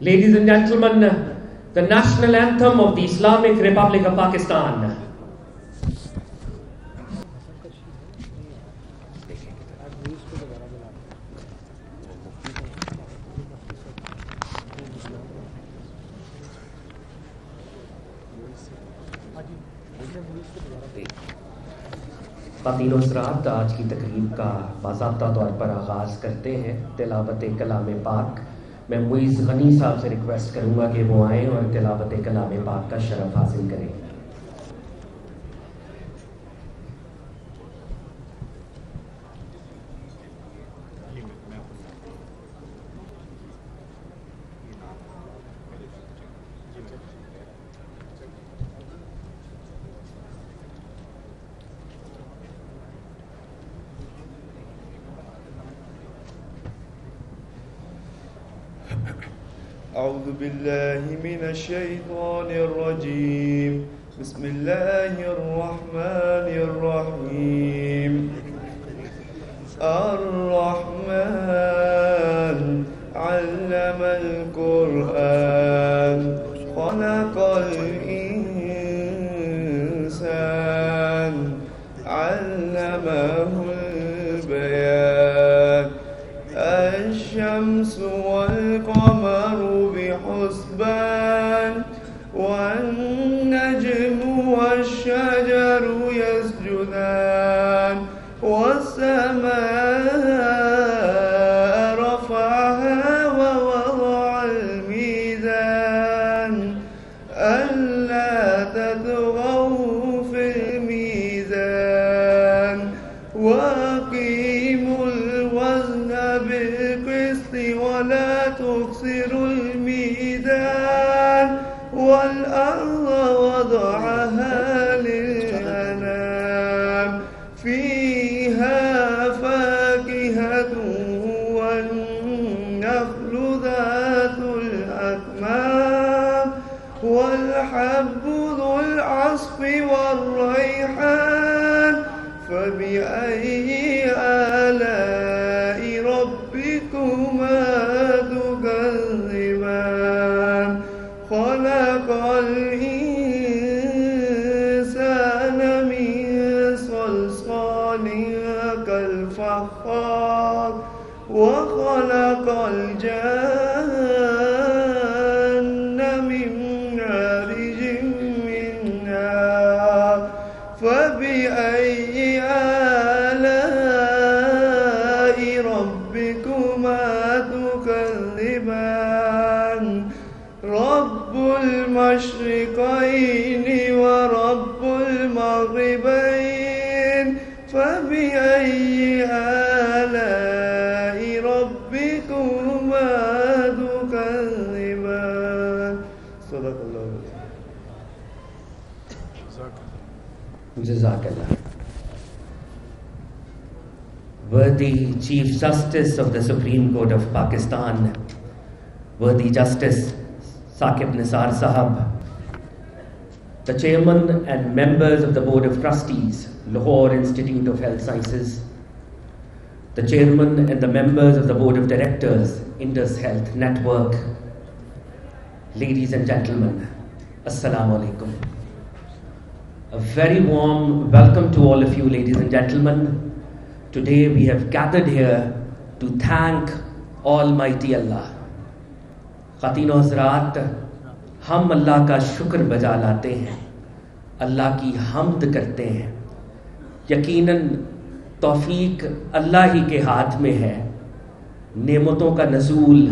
Ladies and gentlemen, the national anthem of the Islamic Republic of Pakistan. خواتین و حضرات، آج کی تقریب کا باضابطہ طور پر آغاز کرتے ہیں تلاوت کلام پاک. میں معیز غنی صاحب سے ریکویسٹ کروں گا کہ وہ آئیں اور تلاوت کلام پاک کا شرف حاصل کریں. أعوذ بالله من الشيطان الرجيم. بسم الله الرحمن الرحيم. الرحمن علم القرآن خلق الإنسان علمه البيان. الشمس والقمر بحسبان والنجم والشجر يسجدان والسماء رفعها ووضع الميزان ألا تطغوا في الميزان وأقيموا الوزن بالقسط ولا تخسروا الميزان والأرض وضعها للأنام فيها فاكهة والنخل ذات الأكمام والحب ذو العصف والريحان. فبأي آلاء ربكما تكذبان. خلق الإنسان من صلصال كالفخار وخلق الجن من مارج من نار. فبأي آلاء ربكما تكذبان. رب المشرقين ورب المغربين. فبأي آلاء ربكما تكذبان. صدق اللہ. جزاک اللہ. Worthy Chief Justice of the Supreme Court of Pakistan, worthy Justice Saqib Nisar Sahab, the Chairman and members of the Board of Trustees, Lahore Institute of Health Sciences, the Chairman and the members of the Board of Directors, Indus Health Network, ladies and gentlemen, Assalamu alaikum. A very warm welcome to all of you, ladies and gentlemen. Today we have gathered here to thank Almighty Allah. خواتین و حضرات، ہم اللہ کا شکر بجا لاتے ہیں، اللہ کی حمد کرتے ہیں. یقیناً توفیق اللہ ہی کے ہاتھ میں ہے. نعمتوں کا نزول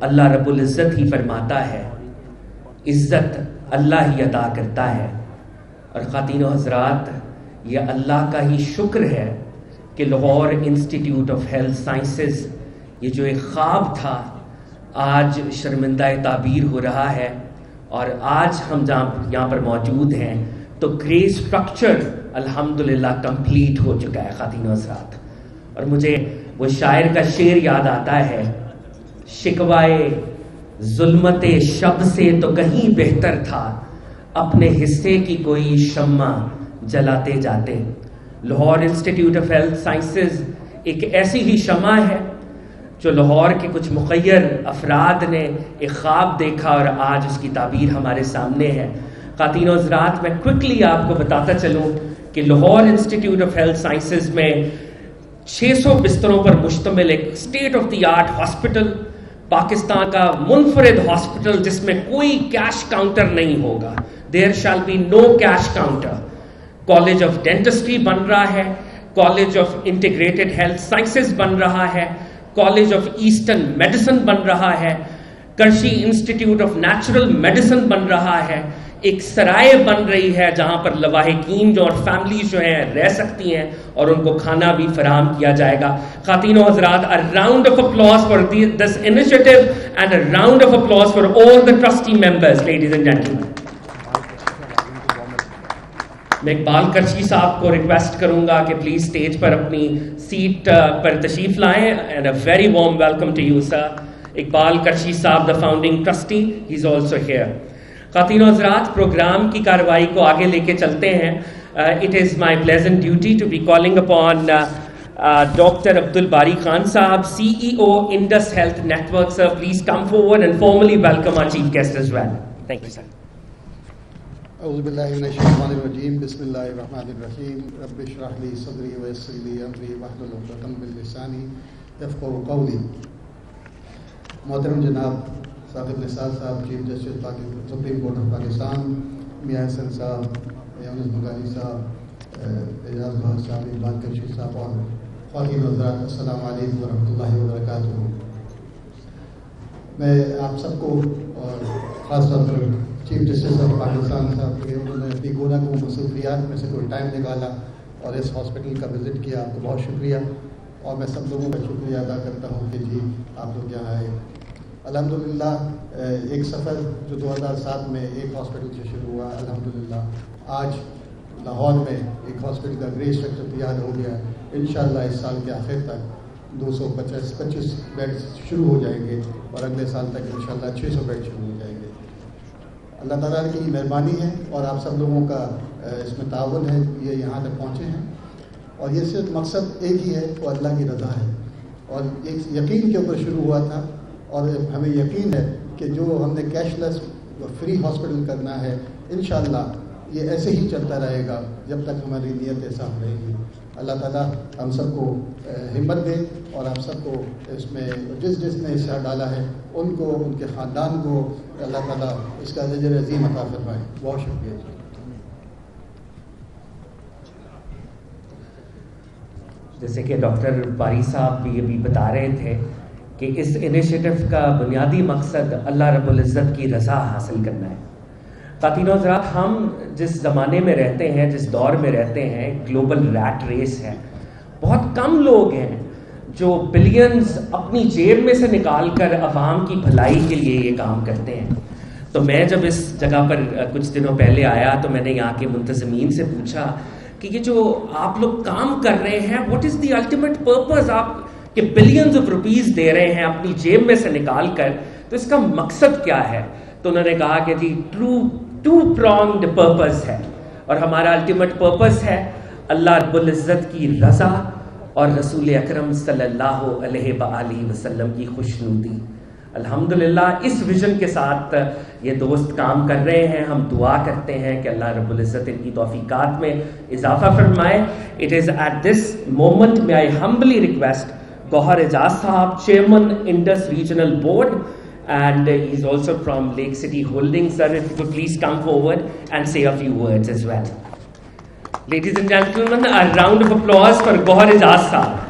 اللہ رب العزت ہی فرماتا ہے، عزت اللہ ہی عطا کرتا ہے. اور خواتین و حضرات، یہ اللہ کا ہی شکر ہے کہ Lahore institute of health sciences, یہ جو ایک خواب تھا، آج شرمندہ تعبیر ہو رہا ہے. اور آج ہم یہاں پر موجود ہیں تو گرے اسٹرکچر الحمدللہ کمپلیٹ ہو چکا ہے خواتین و حضرات. اور مجھے وہ شاعر کا شعر یاد آتا ہے، شکوائے ظلمت شب سے تو کہیں بہتر تھا، اپنے حصے کی کوئی شمع جلاتے جاتے. Lahore institute of health sciences ایک ایسی ہی شمع ہے جو لاہور کے کچھ مخیر افراد نے ایک خواب دیکھا اور آج اس کی تعبیر ہمارے سامنے ہے. خواتین و حضرات، میں کوئکلی آپ کو بتاتا چلوں کہ Lahore institute of health sciences میں 600 بستروں پر مشتمل ایک state of the art hospital, Pakistan کا منفرد ہاسپٹل جس میں کوئی کیش کاؤنٹر نہیں ہوگا. There shall be no cash counter. College of dentistry بن رہا ہے، college of integrated health sciences بن رہا ہے، کالج آف ایسٹرن میڈیسن بن رہا ہے، Qarshi institute of natural medicine بن رہا ہے. ایک سرائے بن رہی ہے جہاں پر لواحقین جو اور فیملیز جو ہیں رہ سکتی ہیں اور ان کو کھانا بھی فراہم کیا جائے گا. خواتین و حضرات، a round of applause for this initiative and a round of applause for all the trustee members, ladies and gentlemen. میں اقبال کرشی صاحب کو ریکویسٹ کروں گا کہ پلیز اسٹیج پر اپنی سیٹ پر تشریف لائیں. And a very warm welcome to you sir. Iqbal Qarshi sahib, the founding trustee, he is also here. خواتین و حضرات، پروگرام کی کارروائی کو آگے لے کے چلتے ہیں. It is my pleasant duty to be calling upon doctor Abdul Bari Khan sahib, CEO Indus health network. Sir please come forward and formally welcome our chief guest as well. Thank you sir. اعوذ باللہ من الشیطان الرجیم. بسم اللہ الرحمن الرحیم. رب اشرح لی صدری ویسر لی امری واحلل عقدۃ من لسانی یفقہوا قولی. محترم جناب ثاقب نثار صاحب، chief justice supreme court of Pakistan, میاں حسن صاحب، یونس بغاری صاحب، اعجاز بہت صاحب، اقبال کرشی صاحب اور خواتین و حضرات، السلام علیکم ورحمۃ اللہ وبرکاتہ. میں آپ سب کو اور خاص طور پر چیف جسٹس آف پاکستان صاحب کے، انہوں نے اپنی گونا کو مصروفیات میں سے کوئی ٹائم نکالا اور اس ہاسپٹل کا وزٹ کیا. آپ کو بہت شکریہ، اور میں سب لوگوں کا شکریہ ادا کرتا ہوں کہ جی آپ لوگ یہاں آئے. الحمدللہ ایک سفر جو 2007 میں ایک ہاسپٹل سے شروع ہوا، الحمدللہ آج لاہور میں ایک ہاسپٹل کا گرے اسٹرکچر تیار ہو گیا. انشاءاللہ اس سال کے آخر تک 225 بیڈ شروع ہو جائیں گے اور اگلے سال تک انشاءاللہ 600 بیڈ شروع ہو جائیں گے. اللہ تعالیٰ کی مہربانی ہے اور آپ سب لوگوں کا اس میں تعاون ہے، یہ یہاں تک پہنچے ہیں. اور یہ صرف مقصد ایک ہی ہے، وہ اللہ کی رضا ہے. اور ایک یقین کے اوپر شروع ہوا تھا، اور ہمیں یقین ہے کہ جو ہم نے کیش لیس فری ہاسپٹل کرنا ہے، انشاءاللہ یہ ایسے ہی چلتا رہے گا جب تک ہماری نیت صاف رہے گی. اللہ تعالیٰ ہم سب کو ہمت دے اور آپ سب کو اس میں جس نے حصہ ڈالا ہے ان کو، ان کے خاندان کو اللہ تعالیٰ اس کا اجر عظیم عطا فرمائے. بہت شکریہ. جیسے کہ ڈاکٹر باری صاحب بھی ابھی بتا رہے تھے کہ اس انیشیٹو کا بنیادی مقصد اللہ رب العزت کی رضا حاصل کرنا ہے. خواتین و حضرات، ہم جس زمانے میں رہتے ہیں، جس دور میں رہتے ہیں، گلوبل ریٹ ریس ہے. بہت کم لوگ ہیں جو بلینز اپنی جیب میں سے نکال کر عوام کی بھلائی کے لیے یہ کام کرتے ہیں. تو میں جب اس جگہ پر کچھ دنوں پہلے آیا تو میں نے یہاں کے منتظمین سے پوچھا کہ یہ جو آپ لوگ کام کر رہے ہیں، what is the ultimate purpose? آپ کہ بلینز آف روپیز دے رہے ہیں اپنی جیب میں سے نکال کر، تو اس کا مقصد کیا ہے؟ تو انہوں نے کہا کہ جی ٹو پرانگڈ پرپز ہے، اور ہمارا الٹیمیٹ پرپز ہے اللہ رب العزت کی رضا اور رسول اکرم صلی اللہ علیہ وآلہ وسلم کی خوشنودی. الحمدللہ اس ویژن کے ساتھ یہ دوست کام کر رہے ہیں. ہم دعا کرتے ہیں کہ اللہ رب العزت ان کی توفیقات میں اضافہ فرمائے. It is at this moment may I humbly request Gohar Ejaz Sahab, Chairman Indus Regional Board, and he is also from Lake City Holdings. Sir, if you could please come forward and say a few words as well. Ladies and gentlemen, a round of applause for Gohar Ejaz Sahab.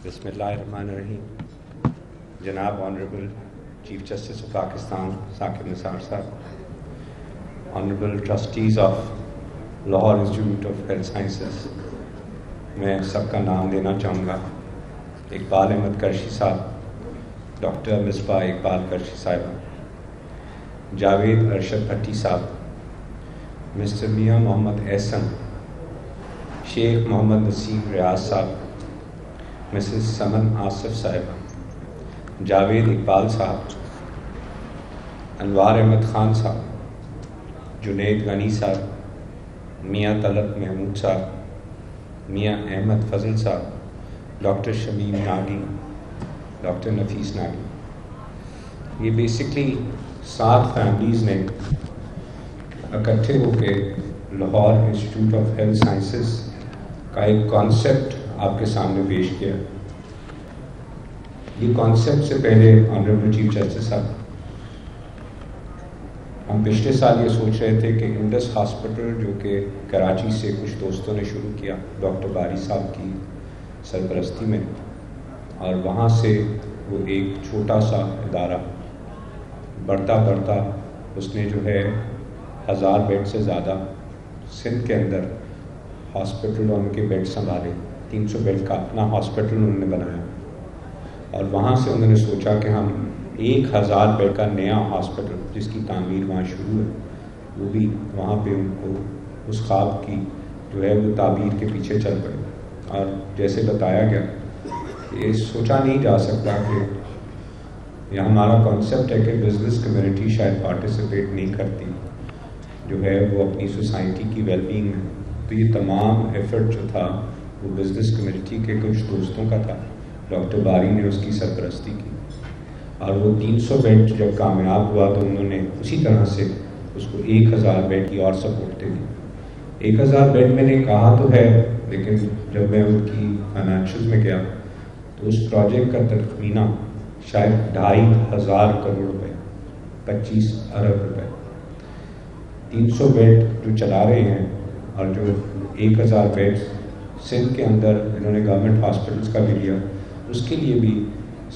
بسم اللہ الرحمن الرحیم. جناب honourable chief justice of Pakistan Saqib Nisar sahib, honourable trustees of Lahore institute of health sciences, میں سب کا نام لینا چاہوں گا. اقبال احمد کرشی صاحب، ڈاکٹر مصباح اقبال کرشی صاحبہ، جاوید ارشد بھٹی صاحب، مسٹر میاں محمد احسن، شیخ محمد نصیب ریاض صاحب، مسز سمن آصف صاحبہ، جاوید اقبال صاحب، انوار احمد خان صاحب، جنید غنی صاحب، میاں طلعت محمود صاحب، میاں احمد فضل صاحب، ڈاکٹر شمیم ناگی، ڈاکٹر نفیس ناگی. یہ بیسکلی 7 فیملیز نے اکٹھے ہو کے Lahore institute of health sciences کا ایک کانسیپٹ آپ کے سامنے پیش کیا. یہ کانسیپٹ سے پہلے آنریبل چیف جسٹس صاحب، ہم پچھلے سال یہ سوچ رہے تھے کہ انڈس ہاسپٹل جو کہ کراچی سے کچھ دوستوں نے شروع کیا ڈاکٹر باری صاحب کی سرپرستی میں، اور وہاں سے وہ ایک چھوٹا سا ادارہ بڑھتا بڑھتا اس نے جو ہے 1000 بیڈ سے زیادہ سندھ کے اندر ہاسپٹل اور ان کے بیڈ سنبھالے. 300 بیڈ کا اپنا ہاسپٹل انہوں نے بنایا، اور وہاں سے انہوں نے سوچا کہ ہم 1000 بیڈ کا نیا ہاسپٹل جس کی تعمیر وہاں شروع ہے، وہ بھی وہاں پہ ان کو اس خواب کی جو ہے وہ تعبیر کے پیچھے چل پڑے. اور جیسے بتایا گیا یہ سوچا نہیں جا سکتا کہ یہ ہمارا کانسیپٹ ہے کہ بزنس کمیونٹی شاید پارٹیسپیٹ نہیں کرتی جو ہے وہ اپنی سوسائٹی کی ویل بینگ میں. تو یہ تمام ایفرٹ جو تھا وہ بزنس کمیونٹی کے کچھ دوستوں کا تھا. ڈاکٹر باری نے اس کی سرپرستی کی، اور وہ 300 بیڈ جب کامیاب ہوا تو انہوں نے اسی طرح سے اس کو 1000 بیڈ کی اور سپورٹ دے دی. 1000 بیڈ میں نے کہا تو ہے، لیکن جب میں ان کی فائنینشیل میں گیا تو اس پروجیکٹ کا تخمینہ شاید 2500 کروڑ روپے، 25 ارب روپے. 300 بیڈ جو چلا رہے ہیں اور جو 1000 بیڈ سندھ کے اندر انہوں نے گورنمنٹ ہاسپٹلس کا بھی لیا، اس کے لیے بھی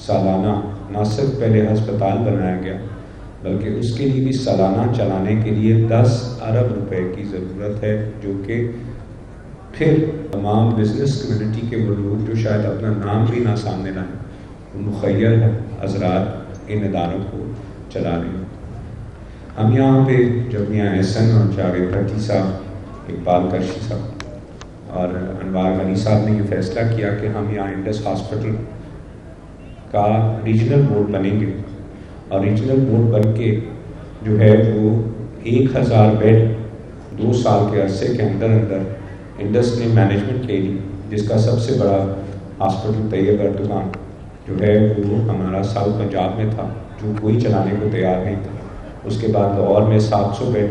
سالانہ نہ صرف پہلے ہسپتال بنایا گیا بلکہ اس کے لیے بھی سالانہ چلانے کے لیے 10 ارب روپے کی ضرورت ہے، جو کہ پھر تمام بزنس کمیونٹی کے وہ لوگ جو شاید اپنا نام بھی نہ سامنے لائیں، وہ مخیر ہے حضرات ان اداروں کو چلا رہے ہیں. ہم یہاں پہ جب میاں احسن اور جاوید بھٹی صاحب، اقبال کرشی صاحب اور انوار غنی صاحب نے یہ فیصلہ کیا کہ ہم یہاں انڈس ہاسپٹل کا ریجنل بورڈ بنیں گے، اور ریجنل بورڈ بن کے جو ہے وہ 1000 بیڈ 2 سال کے عرصے کے اندر اندر انڈس نے مینجمنٹ لے لی، جس کا سب سے بڑا ہاسپٹل طیب اردگان جو ہے وہ ہمارا ساؤتھ پنجاب میں تھا، جو کوئی چلانے کو تیار نہیں تھا. اس کے بعد لاہور میں 700 بیڈ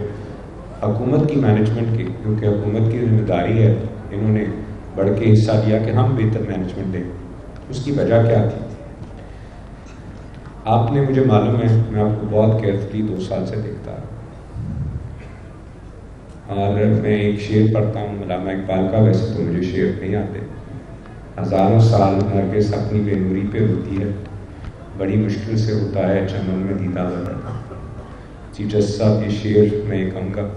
حکومت کی مینجمنٹ کی، کیونکہ حکومت کی ذمہ داری ہے، انہوں نے بڑھ کے حصہ لیا کہ ہم بہتر مینجمنٹ دیں. اس کی وجہ کیا تھی؟ آپ نے، مجھے معلوم ہے، میں آپ کو بہت کیئرفلی 2 سال سے دیکھتا رہا، اور میں ایک شعر پڑھتا ہوں علامہ اقبال کا. ویسے تو مجھے شعر نہیں آتے. 1000 سال نرگس اپنی بے نوری پہ ہوتی ہے، بڑی مشکل سے ہوتا ہے چمن میں دیدہ بدر. چیف جسٹس صاحب، یہ شعر میں یہ کہوں گا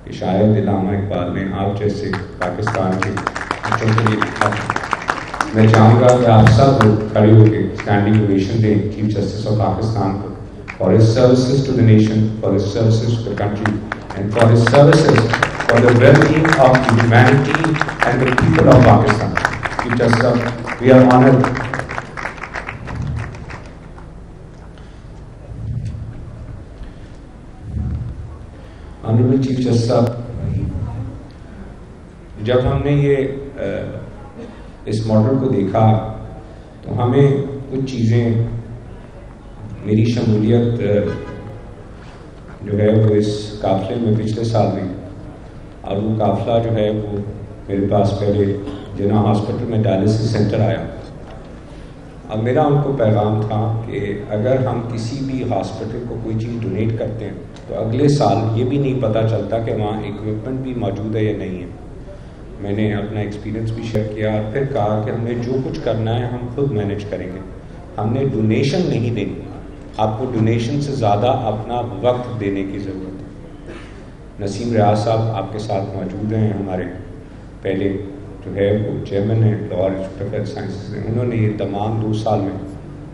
کہ شاید علامہ اقبال نے آپ جیسے پاکستان کے بچوں کے لیے لکھا. میں چاہوں گا کہ آپ سب لوگ کھڑے ہو کے اسٹینڈنگ اوویشن دیں چیف جسٹس آف پاکستان کو for his services to the nation, for his services to the country, and for his services for the well being of the humanity and the people of Pakistan. Chief justice sahib, we are honoured. Honourable chief justice sahib, جب ہم نے یہ اس model کو دیکھا تو ہمیں کچھ چیزیں، میری شمولیت جو ہے وہ اس قافلے میں پچھلے سال میں، اور وہ قافلہ جو ہے وہ میرے پاس پہلے جناح ہاسپٹل میں ڈائلسس سینٹر آیا. اب میرا ان کو پیغام تھا کہ اگر ہم کسی بھی ہاسپٹل کو کوئی چیز ڈونیٹ کرتے ہیں تو اگلے سال یہ بھی نہیں پتہ چلتا کہ وہاں اکوپمنٹ بھی موجود ہے یا نہیں ہے. میں نے اپنا ایکسپیرینس بھی شیئر کیا اور پھر کہا کہ ہمیں جو کچھ کرنا ہے ہم خود مینیج کریں گے، ہم نے ڈونیشن نہیں دینی. آپ کو ڈونیشن سے زیادہ اپنا وقت دینے کی ضرورت ہے. نسیم ریاض صاحب آپ کے ساتھ موجود ہیں، ہمارے پہلے جو ہے وہ چیئرمین ہیں Lahore institute of health sciences ہیں. انہوں نے یہ تمام 2 سال میں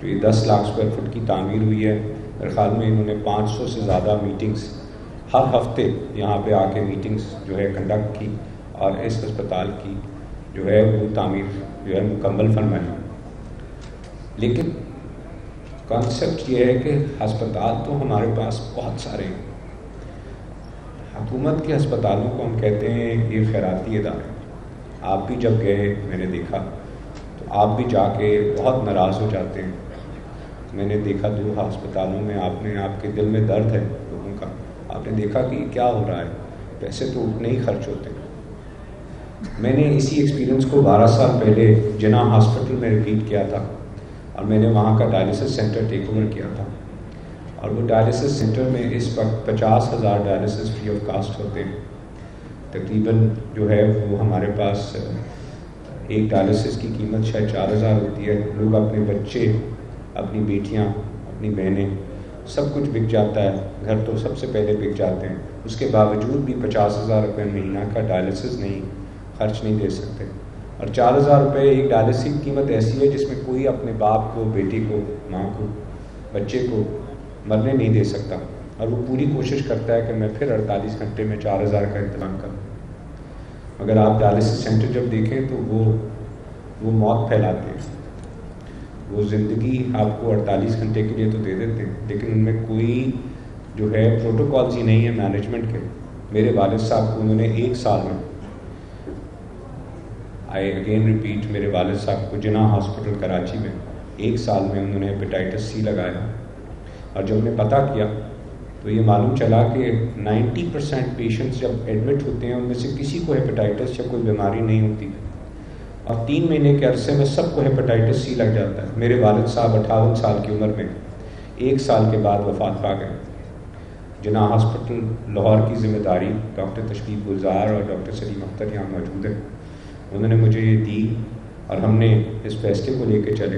جو یہ 10 لاکھ اسکوائر فٹ کی تعمیر ہوئی ہے، میرے خیال میں انہوں نے 500 سے زیادہ میٹنگز ہر ہفتے یہاں پہ آ کے میٹنگز جو ہے کنڈکٹ کی، اور اس ہسپتال کی جو ہے وہ تعمیر جو ہے مکمل فرمائی. لیکن کانسیپٹ یہ ہے کہ ہسپتال تو ہمارے پاس بہت سارے ہیں. حکومت کے ہسپتالوں کو ہم کہتے ہیں یہ خیراتی ادارے. آپ بھی جب گئے میں نے دیکھا تو آپ بھی جا کے بہت ناراض ہو جاتے ہیں. میں نے دیکھا 2 ہسپتالوں میں آپ کے دل میں درد ہے لوگوں کا. آپ نے دیکھا کہ کیا ہو رہا ہے, پیسے تو اتنے ہی خرچ ہوتے ہیں. میں نے اسی ایکسپیرینس کو 12 سال پہلے جناح ہاسپٹل میں ریپیٹ کیا تھا اور میں نے وہاں کا ڈائلسس سینٹر ٹیک اوور کیا تھا. اور وہ ڈائلسس سینٹر میں اس وقت 50,000 ڈائلسس فری آف کاسٹ ہوتے ہیں. تقریباً جو ہے وہ ہمارے پاس ایک ڈائلسس کی قیمت شاید 4,000 ہوتی ہے. لوگ اپنے بچے, اپنی بیٹیاں, اپنی بہنیں, سب کچھ بک جاتا ہے. گھر تو سب سے پہلے بک جاتے ہیں. اس کے باوجود بھی 50,000 روپے مہینہ کا ڈائلسس خرچ نہیں دے سکتے. اور 4,000 روپے ایک ڈائلسس کی قیمت ایسی ہے جس میں کوئی اپنے باپ کو, بیٹی کو, ماں کو, بچے کو مرنے نہیں دے سکتا. اور وہ پوری کوشش کرتا ہے کہ میں پھر 48 گھنٹے میں 4,000 کا انتظام کروں. اگر آپ ڈائلسس سینٹر جب دیکھیں تو وہ موت پھیلاتے ہیں. وہ زندگی آپ کو 48 گھنٹے کے لیے تو دے دیتے ہیں, لیکن ان میں کوئی جو ہے پروٹوکالز ہی نہیں ہے مینجمنٹ کے. میرے والد صاحب کو انہوں نے 1 سال میں, آئی اگین ریپیٹ, میرے والد صاحب کو جناح ہاسپٹل کراچی میں 1 سال میں انہوں نے ہیپیٹائٹس سی لگایا. اور جب انہیں پتہ کیا تو یہ معلوم چلا کہ 90% پیشنٹس جب ایڈمٹ ہوتے ہیں ان میں سے کسی کو ہیپیٹائٹس یا کوئی بیماری نہیں ہوتی, اور 3 مہینے کے عرصے میں سب کو ہیپیٹائٹس سی لگ جاتا ہے. میرے والد صاحب 58 سال کی عمر میں 1 سال کے بعد وفات پا گئے. جناح ہاسپٹل لاہور کی ذمہ داری ڈاکٹر تشریف گلزار اور ڈاکٹر سلیم اختر یہاں موجود ہیں, انہوں نے مجھے یہ دی اور ہم نے اس فیصلے کو لے کے چلے.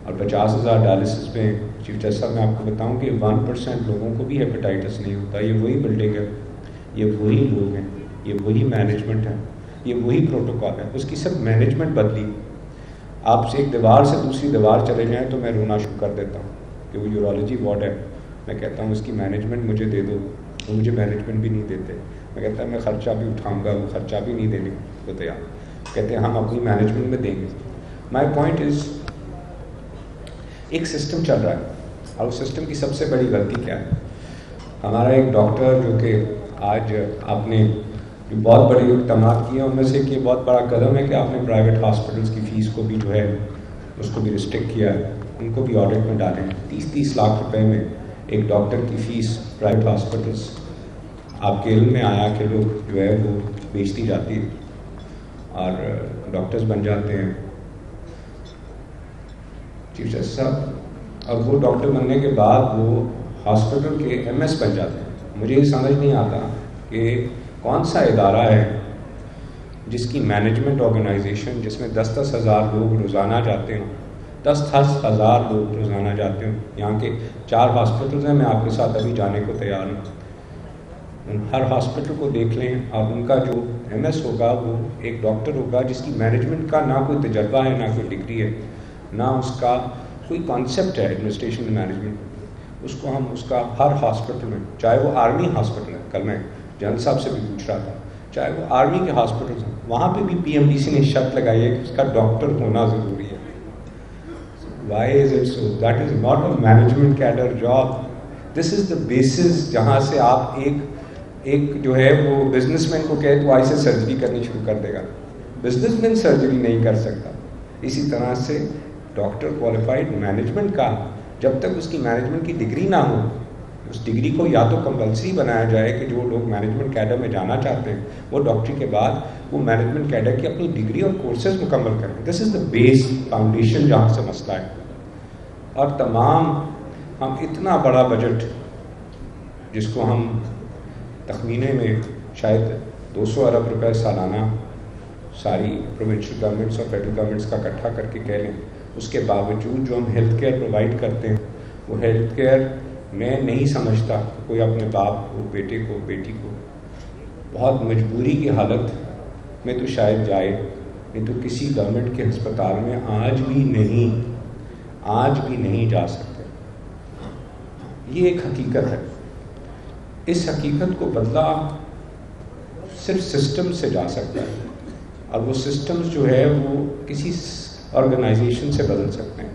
اور 50,000 ڈائلسس میں چیف جسٹس صاحب میں آپ کو بتاؤں کہ 1% لوگوں کو بھی ہیپیٹائٹس نہیں ہوتا. یہ وہی بلڈنگ ہے, یہ وہی لوگ ہیں, یہ وہی مینجمنٹ ہے, یہ وہی پروٹوکال ہے. اس کی سب مینجمنٹ بدلی. آپ سے ایک دیوار سے دوسری دیوار چلے جائیں تو میں رونا شروع کر دیتا ہوں کہ وہ یورولوجی وارڈ ہے. میں کہتا ہوں اس کی مینجمنٹ مجھے دے دو, وہ مجھے مینجمنٹ بھی نہیں دیتے. میں کہتا ہوں میں خرچہ بھی اٹھاؤں گا, وہ خرچہ بھی نہیں دینے کو تیار. کہتے ہیں ہم اپنی مینجمنٹ میں دیں گے. مائی پوائنٹ از ایک سسٹم چل رہا ہے, اور اس سسٹم کی سب سے بڑی غلطی کیا ہے؟ ہمارا ایک ڈاکٹر جو کہ آج آپ نے جو بہت بڑے اقدامات کیے ہیں ان میں سے ایک یہ بہت بڑا قدم ہے کہ آپ نے پرائیویٹ ہاسپٹلس کی فیس کو بھی جو ہے اس کو بھی ریسٹرکٹ کیا ہے, ان کو بھی آڈٹ میں ڈالیں. 30 لاکھ روپے میں ایک ڈاکٹر کی فیس پرائیویٹ ہاسپٹلس, آپ کے علم میں آیا کہ لوگ جو ہے وہ بیچتی جاتی ہے اور ڈاکٹرز بن جاتے ہیں چیف جسٹس صاحب, اور وہ ڈاکٹر بننے کے بعد وہ ہاسپٹل کے MS بن جاتے ہیں. مجھے یہ سمجھ نہیں آتا کہ کون سا ادارہ ہے جس کی مینجمنٹ آرگنائزیشن جس میں 10-10 ہزار لوگ روزانہ جاتے ہیں, 10-10 ہزار لوگ روزانہ جاتے ہیں. یہاں کے 4 ہاسپٹلز ہیں, میں آپ کے ساتھ ابھی جانے کو تیار ہوں. ہر ہاسپٹل کو دیکھ لیں, اور ان کا جو MS ہوگا وہ ایک ڈاکٹر ہوگا جس کی مینجمنٹ کا نہ کوئی تجربہ ہے, نہ کوئی ڈگری ہے, نہ اس کا کوئی کانسیپٹ ہے ایڈمنسٹریشن مینجمنٹ. اس کو ہم اس کا ہر ہاسپٹل میں, چاہے وہ آرمی ہاسپٹل ہے, کل میں جنرل صاحب سے بھی پوچھ رہا تھا, چاہے وہ آرمی کے ہاسپٹلس ہیں, وہاں پہ بھی PMDC نے شرط لگائی ہے کہ اس کا ڈاکٹر ہونا ضروری ہے. Why is it so? That is not a management cadre job. This is the basis جہاں سے آپ ایک جو ہے وہ بزنس مین کو کہے تو آئی سے سرجری کرنی شروع کر دے گا. بزنس مین سرجری نہیں کر سکتا. اسی طرح سے ڈاکٹر کوالیفائڈ مینجمنٹ کا جب تک اس کی مینجمنٹ کی ڈگری نہ ہو, اس ڈگری کو یا تو کمپلسری بنایا جائے کہ جو لوگ مینجمنٹ کیڈر میں جانا چاہتے ہیں وہ ڈاکٹری کے بعد وہ مینجمنٹ کیڈر کی اپنی ڈگری اور کورسز مکمل کریں. دس از دا بیس فاؤنڈیشن جہاں سے مسئلہ ہے. اور تمام ہم اتنا بڑا بجٹ جس کو ہم تخمینے میں شاید 200 ارب روپے سالانہ ساری پروونشل گورنمنٹس اور فیڈرل گورنمنٹس کا اکٹھا کر کے کہہ لیں, اس کے باوجود جو ہم ہیلتھ کیئر پرووائڈ کرتے ہیں وہ ہیلتھ کیئر میں نہیں سمجھتا کہ کوئی اپنے باپ کو, بیٹے کو, بیٹی کو بہت مجبوری کی حالت میں تو شاید جائے, نہیں تو کسی گورنمنٹ کے ہسپتال میں آج بھی نہیں جا سکتے. یہ ایک حقیقت ہے. اس حقیقت کو بدلا صرف سسٹم سے جا سکتا ہے, اور وہ سسٹمز جو ہے وہ کسی آرگنائزیشن سے بدل سکتے ہیں.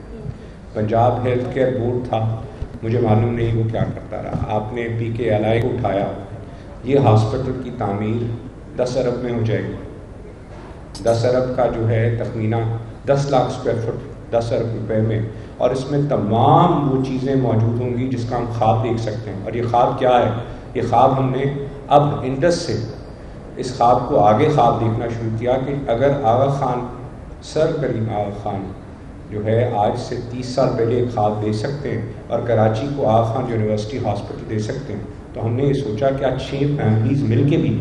پنجاب ہیلتھ کیئر بورڈ تھا, مجھے معلوم نہیں وہ کیا کرتا رہا. آپ نے PKLI کو اٹھایا, یہ ہاسپٹل کی تعمیر 10 ارب میں ہو جائے گی. 10 ارب کا جو ہے تخمینہ 10 لاکھ اسکوائر فٹ 10 ارب روپے میں, اور اس میں تمام وہ چیزیں موجود ہوں گی جس کا ہم خواب دیکھ سکتے ہیں. اور یہ خواب کیا ہے؟ یہ خواب ہم نے اب انڈس سے اس خواب کو آگے خواب دیکھنا شروع کیا کہ اگر آغا خان, سر کریم آغا خان جو ہے آج سے 30 سال پہلے ایک خواب دے سکتے ہیں اور کراچی کو آغا خان یونیورسٹی ہاسپٹل دے سکتے ہیں, تو ہم نے یہ سوچا کہ 6 فیملیز مل کے بھی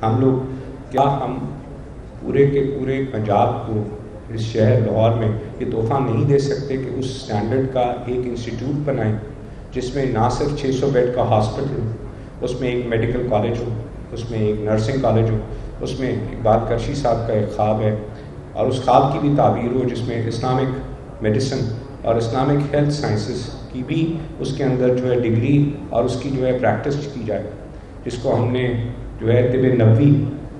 ہم لوگ کیا ہم پورے کے پورے پنجاب کو, اس شہر لاہور میں یہ تحفہ نہیں دے سکتے کہ اس سٹینڈرڈ کا ایک انسٹیٹیوٹ بنائیں جس میں نہ صرف 600 بیڈ کا ہاسپٹل ہو, اس میں ایک میڈیکل کالج ہو, اس میں ایک نرسنگ کالج ہو, اس میں اقبال کرشی صاحب کا ایک خواب ہے اور اس خواب کی بھی تعبیر ہو جس میں اسلامک میڈیسن اور اسلامک ہیلتھ سائنسز کی بھی اس کے اندر جو ہے ڈگری اور اس کی جو ہے پریکٹس کی جائے, جس کو ہم نے جو ہے طب نبوی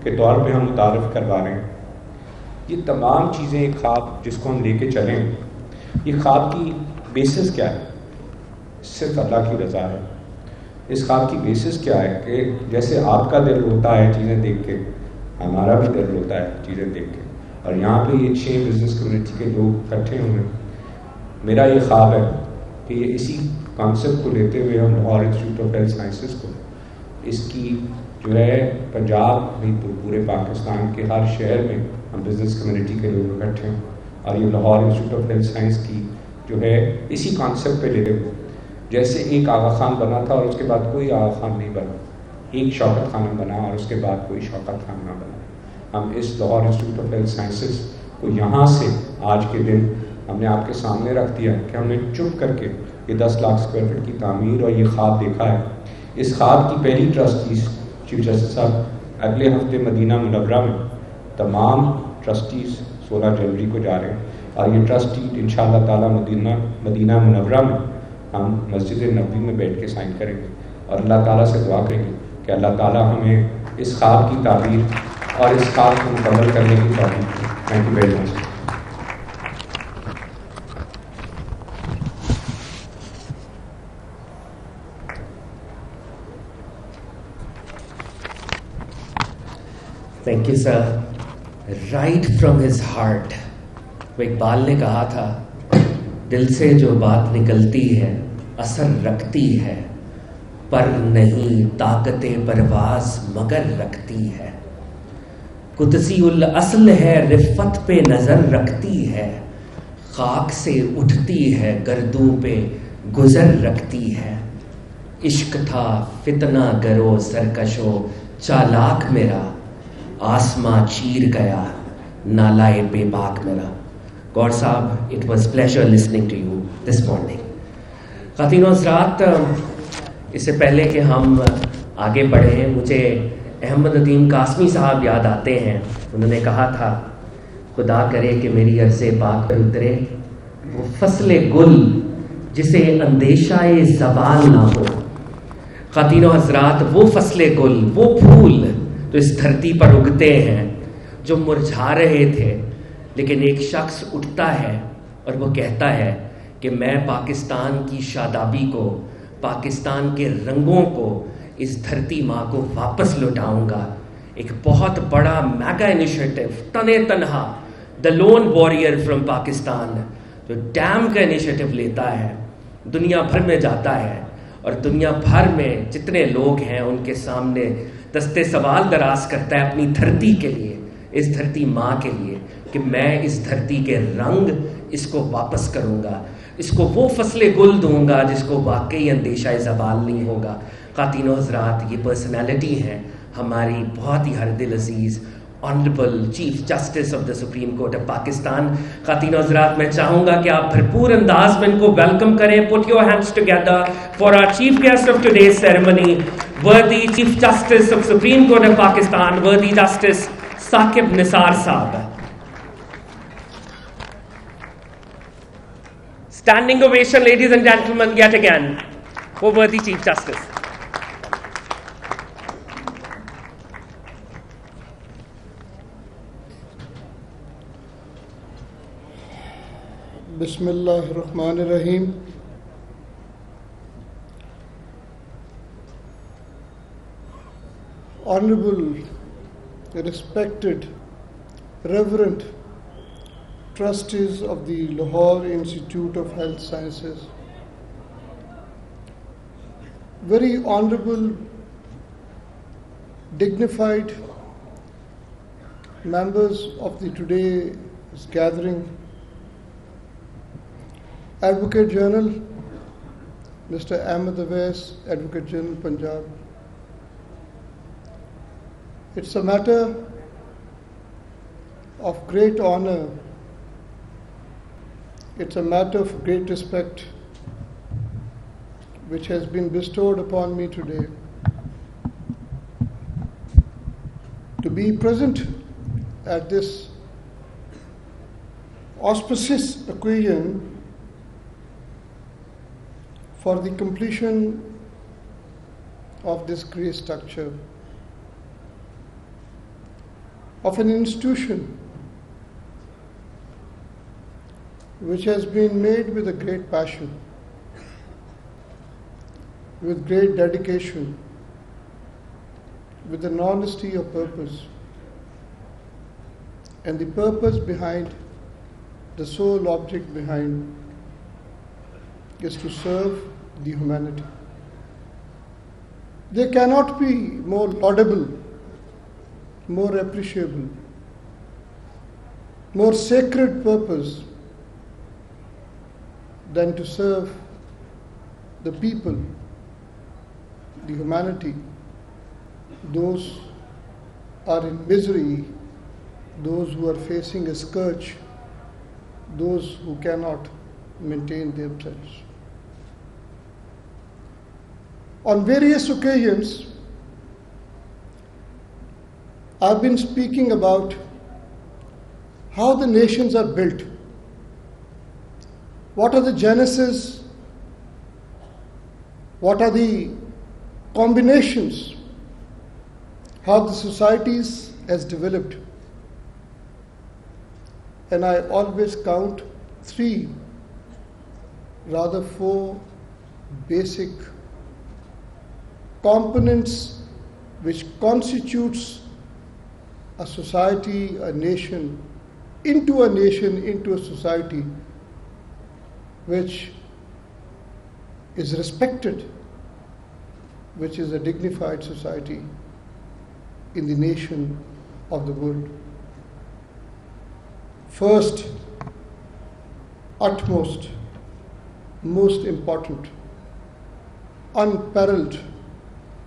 کے طور پہ ہم متعارف کروا رہے ہیں. یہ تمام چیزیں ایک خواب جس کو ہم لے کے چلیں, یہ خواب کی بیسس کیا ہے؟ صرف اللہ کی رضا ہے. اس خواب کی بیسس کیا ہے کہ جیسے آپ کا دل ہوتا ہے چیزیں دیکھ کے, ہمارا بھی دل ہوتا ہے چیزیں دیکھ کے, اور یہاں پہ یہ 6 بزنس کمیونٹی کے لوگ اکٹھے ہوئے. میرا یہ خواب ہے کہ یہ اسی کانسیپٹ کو لیتے ہوئے ہم Lahore institute of health sciences کو, اس کی جو ہے پنجاب بھی تو پورے پاکستان کے ہر شہر میں ہم بزنس کمیونٹی کے لوگ اکٹھے ہیں, اور یہ Lahore institute of health science کی جو ہے اسی کانسیپٹ پہ لیتے ہوئے, جیسے ایک آغا خان بنا تھا اور اس کے بعد کوئی آغا خان نہیں بنا, ایک شوکت خانہ بنا اور اس کے بعد کوئی شوکت خانہ نہ بنا. ہم اس Lahore institute of health sciences کو یہاں سے آج کے دن ہم نے آپ کے سامنے رکھ دیا کہ ہم نے چپ کر کے یہ 10 لاکھ اسکوائر فٹ کی تعمیر اور یہ خواب دیکھا ہے. اس خواب کی پہلی ٹرسٹیز چیف جسٹس صاحب اگلے ہفتے مدینہ منورہ میں, تمام ٹرسٹیز 16 جنوری کو جا رہے ہیں, اور یہ ٹرسٹی انشاءاللہ تعالیٰ مدینہ منورہ میں ہم مسجد نبوی میں بیٹھ کے سائن کریں گے اور اللہ تعالیٰ سے دعا کریں گے کہ اللہ تعالیٰ ہمیں اس خواب کی تعبیر اور اس خواب کو مکمل کرنے کی توفیق دے. Thank you very much. Thank you sir. Right from his heart. وہ اقبال نے کہا تھا, دل سے جو بات نکلتی ہے اثر رکھتی ہے, پر نہیں طاقت پرواز مگر رکھتی ہے. قدسی الاصل ہے رفت پہ نظر رکھتی ہے, خاک سے اٹھتی ہے گردوں پہ گزر رکھتی ہے. عشق تھا فتنہ گرو سرکشو چالاک میرا, آسماں چیر گیا نالائے بے باک میرا. گور صاحب, it was pleasure listening to you this morning. خواتین و حضرات, اس سے پہلے کہ ہم آگے بڑھیں, مجھے احمد ندیم قاسمی صاحب یاد آتے ہیں. انہوں نے کہا تھا, خدا کرے کہ میری عرض پاک پر اترے وہ فصل گل جسے اندیشہ زوال نہ ہو. خواتین و حضرات, وہ فصل گل, وہ پھول تو اس دھرتی پر اگتے ہیں جو مرجھا رہے تھے, لیکن ایک شخص اٹھتا ہے اور وہ کہتا ہے کہ میں پاکستان کی شادابی کو, پاکستان کے رنگوں کو, اس دھرتی ماں کو واپس لوٹاؤں گا. ایک بہت بڑا میگا انیشیٹو, تنے تنہا, the loan warrior from Pakistan, جو ڈیم کا انیشیٹو لیتا ہے, دنیا بھر میں جاتا ہے, اور دنیا بھر میں جتنے لوگ ہیں ان کے سامنے دستے سوال دراز کرتا ہے اپنی دھرتی کے لیے, اس دھرتی ماں کے لیے, کہ میں اس دھرتی کے رنگ اس کو واپس کروں گا, اس کو وہ فصل گل دوں گا جس کو واقعی اندیشہ زوال نہیں ہوگا. خواتین و حضرات, یہ پرسنالٹی ہیں ہماری بہت ہی ہر دل عزیز honourable chief justice of the supreme court of Pakistan. خواتین و حضرات, میں چاہوں گا کہ آپ بھرپور انداز میں ان کو ویلکم کریں. Put your hands together for our chief guest of today's ceremony, worthy Chief Justice of Supreme Court of Pakistan, worthy Justice Saqib Nisar Saab. Standing ovation, ladies and gentlemen, yet again for worthy Chief Justice. Bismillah ar-Rahman ar-Rahim. honorable, respected, reverend trustees of the Lahore Institute of Health Sciences, very honorable, dignified members of the today's gathering, Advocate General, Mr. Ahmed Awais, Advocate General Punjab. It's a matter of great honor. It's a matter of great respect which has been bestowed upon me today to be present at this auspicious occasion for the completion of this great structure of an institution which has been made with a great passion, with great dedication, with an honesty of purpose. And the purpose behind, the sole object behind, is to serve the humanity. There cannot be more laudable, more appreciable, more sacred purpose than to serve the people, the humanity, those are in misery, those who are facing a scourge, those who cannot maintain themselves. On various occasions, I've been speaking about how the nations are built. What are the genesis? What are the combinations? How the societies has developed. And I always count three, rather four basic components which constitutes a society, a nation, into a society which is respected, which is a dignified society in the nation of the world. First, utmost, most important, unparalleled,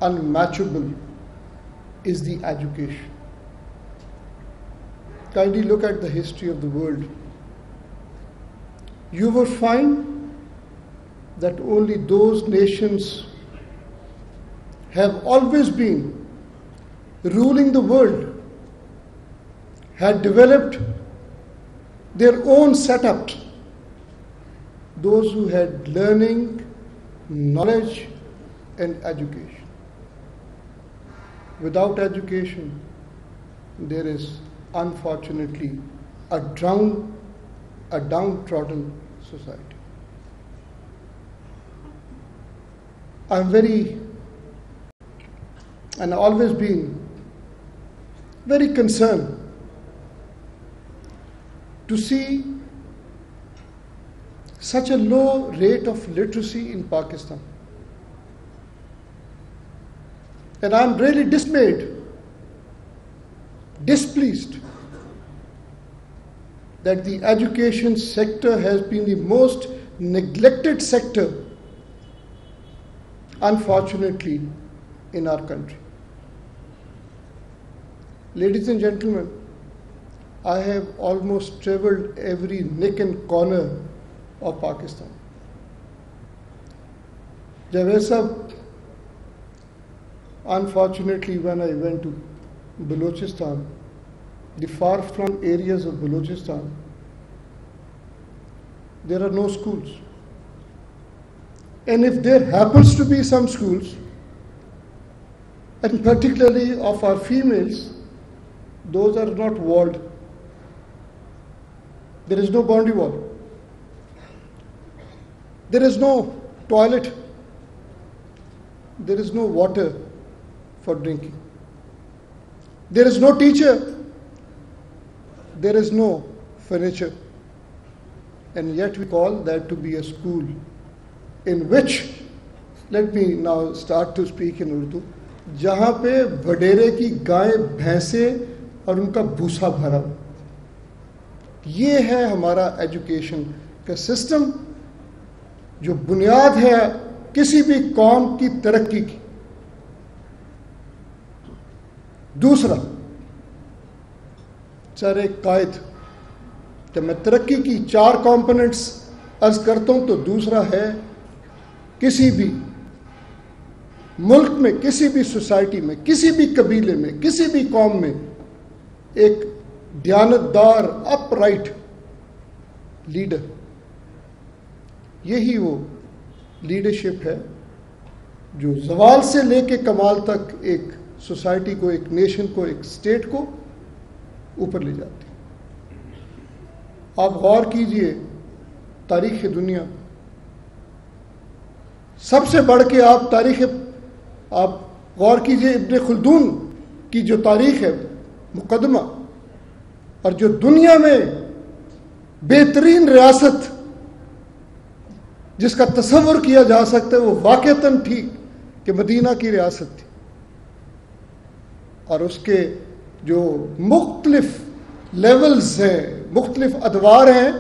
unmatchable is the education. Kindly look at the history of the world. You will find that only those nations have always been ruling the world, had developed their own setup, those who had learning, knowledge, and education. Without education, there is unfortunately a downtrodden society. I'm always been very concerned to see such a low rate of literacy in Pakistan. And I'm really dismayed, displeased that the education sector has been the most neglected sector, unfortunately, in our country. Ladies and gentlemen, I have almost traveled every nook and corner of Pakistan. Javed Sahab, unfortunately, when I went to Balochistan, the far-flung areas of Balochistan, there are no schools. And if there happens to be some schools, and particularly of our females, those are not walled. There is no boundary wall. There is no toilet. There is no water for drinking. There is no teacher, there is no furniture, and yet we call that to be a school in which, let me now start to speak in Urdu, جہاں پہ وڈیرے کی گائیں بھینسیں اور ان کا بھوسا بھرا. یہ ہے ہمارا ایجوکیشن کا سسٹم جو بنیاد ہے کسی بھی قوم کی ترقی کی. دوسرا، سر ایک قائد، جب میں ترقی کی 4 کمپوننٹس عرض کرتا ہوں تو دوسرا ہے کسی بھی ملک میں، کسی بھی سوسائٹی میں، کسی بھی قبیلے میں، کسی بھی قوم میں ایک دیانتدار اپ رائٹ لیڈر. یہی وہ لیڈرشپ ہے جو زوال سے لے کے کمال تک ایک سوسائٹی کو، ایک نیشن کو، ایک اسٹیٹ کو اوپر لے جاتی. آپ غور کیجئے تاریخ دنیا، سب سے بڑھ کے آپ غور کیجئے ابن خلدون کی جو تاریخ ہے مقدمہ، اور جو دنیا میں بہترین ریاست جس کا تصور کیا جا سکتا ہے وہ واقعتاً ٹھیک کہ مدینہ کی ریاست تھی. اور اس کے جو مختلف لیولز ہیں، مختلف ادوار ہیں،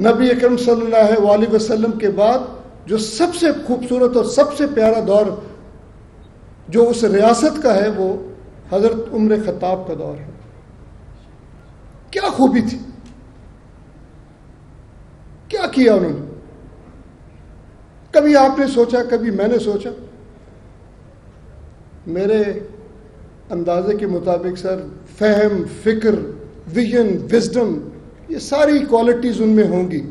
نبی اکرم صلی اللہ علیہ وسلم کے بعد جو سب سے خوبصورت اور سب سے پیارا دور جو اس ریاست کا ہے وہ حضرت عمر خطاب کا دور ہے. کیا خوبی تھی، کیا کیا انہوں نے. کبھی آپ نے سوچا، کبھی میں نے سوچا. میرے اندازے کے مطابق سر فہم، فکر، ویژن، وزڈم، یہ ساری کوالٹیز ان میں ہوں گی،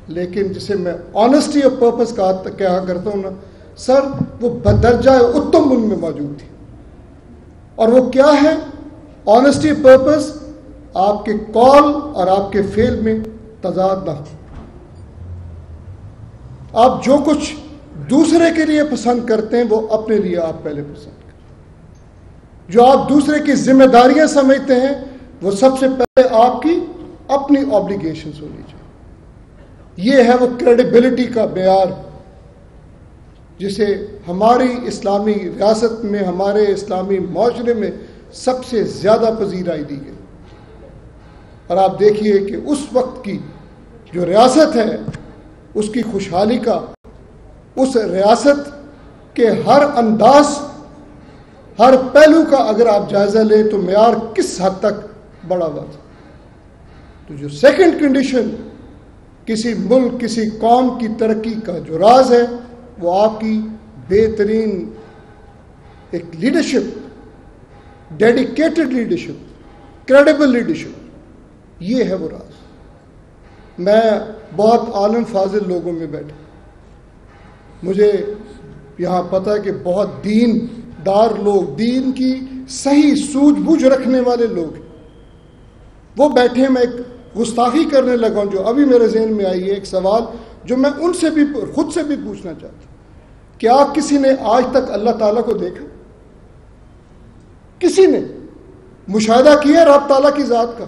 لیکن جسے میں آنیسٹی آف پرپس کہا کرتا ہوں نا سر، وہ بدرجہ اتم ان میں موجود تھی. اور وہ کیا ہے؟ آنیسٹی آف پرپس، آپ کے کال اور آپ کے فعل میں تضاد نہ ہو. آپ جو کچھ دوسرے کے لیے پسند کرتے ہیں وہ اپنے لیے آپ پہلے پسند کریں. جو آپ دوسرے کی ذمہ داریاں سمجھتے ہیں وہ سب سے پہلے آپ کی اپنی آبلیگیشنز ہونی چاہیے. یہ ہے وہ کریڈیبلٹی کا معیار جسے ہماری اسلامی ریاست میں، ہمارے اسلامی معاشرے میں سب سے زیادہ پذیرائی دی گئی. اور آپ دیکھیے کہ اس وقت کی جو ریاست ہے اس کی خوشحالی کا، اس ریاست کے ہر انداز، ہر پہلو کا اگر آپ جائزہ لیں تو معیار کس حد تک بڑا ہوا تھا. تو جو سیکنڈ کنڈیشن کسی ملک، کسی قوم کی ترقی کا جو راز ہے وہ آپ کی بہترین ایک leadership, dedicated leadership, credible leadership. یہ ہے وہ راز. میں بہت عالم فاضل لوگوں میں بیٹھا، مجھے یہاں پتہ ہے کہ بہت دین دار لوگ، دین کی صحیح سوجھ بوجھ رکھنے والے لوگ ہیں. وہ بیٹھے، میں ایک گستاخی کرنے لگا ہوں جو ابھی میرے ذہن میں آئی ہے، ایک سوال جو میں ان سے بھی، خود سے بھی پوچھنا چاہتا ہوں. کیا کسی نے آج تک اللہ تعالیٰ کو دیکھا؟ کسی نے مشاہدہ کیا رب تعالیٰ کی ذات کا؟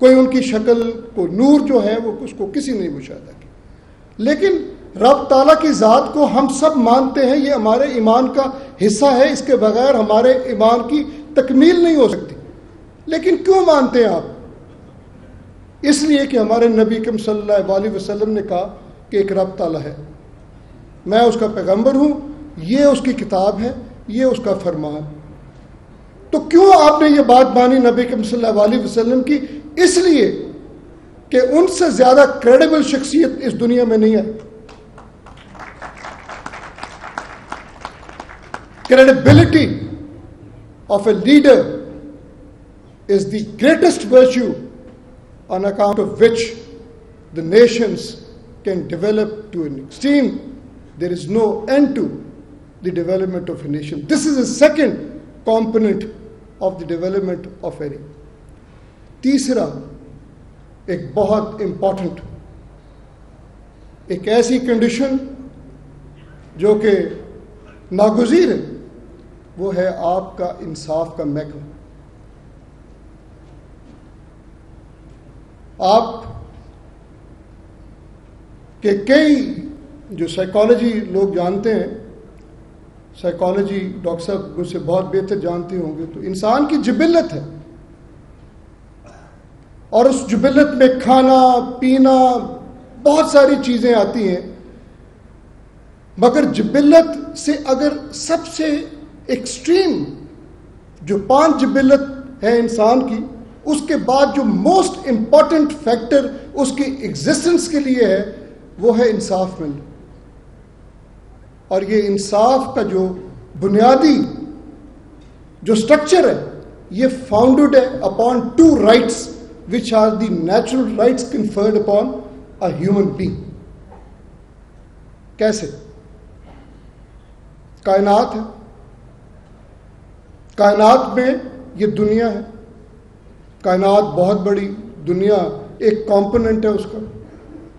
کوئی ان کی شکل کو، نور جو ہے وہ اس کو کسی نے مشاہدہ کیا. لیکن رب تعالیٰ کی ذات کو ہم سب مانتے ہیں، یہ ہمارے ایمان کا حصہ ہے، اس کے بغیر ہمارے ایمان کی تکمیل نہیں ہو سکتی. لیکن کیوں مانتے ہیں آپ؟ اس لیے کہ ہمارے نبی کریم صلی اللہ علیہ وسلم نے کہا کہ ایک رب تعالیٰ ہے، میں اس کا پیغمبر ہوں، یہ اس کی کتاب ہے، یہ اس کا فرمان. تو کیوں آپ نے یہ بات مانی نبی کریم صلی اللہ علیہ وسلم کی؟ اس لیے کہ ان سے زیادہ کریڈیبل شخصیت اس دنیا میں نہیں ہے. Credibility of a leader is the greatest virtue on account of which the nations can develop to an extreme. There is no end to the development of a nation. This is the second component of the development of any. تیسرا ایک بہت important, ایک ایسی condition جو کہ ناگزیر ہے وہ ہے آپ کا انصاف کا محکمہ. آپ کے کئی جو سائیکالوجی لوگ جانتے ہیں، سائیکالوجی ڈاکٹر صاحب مجھ سے بہت بہتر جانتے ہوں گے، تو انسان کی جبلت ہے، اور اس جبلت میں کھانا پینا بہت ساری چیزیں آتی ہیں، مگر جبلت سے اگر سب سے ایکسٹریم جو 5 جبلت ہے انسان کی، اس کے بعد جو موسٹ امپورٹنٹ فیکٹر اس کی ایگزسٹنس کے لیے ہے وہ ہے انصاف ملنا. اور یہ انصاف کا جو بنیادی جو سٹرکچر ہے یہ فاؤنڈڈ ہے upon 2 rights which are the natural rights conferred upon a human being. کیسے؟ کائنات ہے، کائنات میں یہ دنیا ہے، کائنات بہت بڑی، دنیا ایک کمپوننٹ ہے اس کا،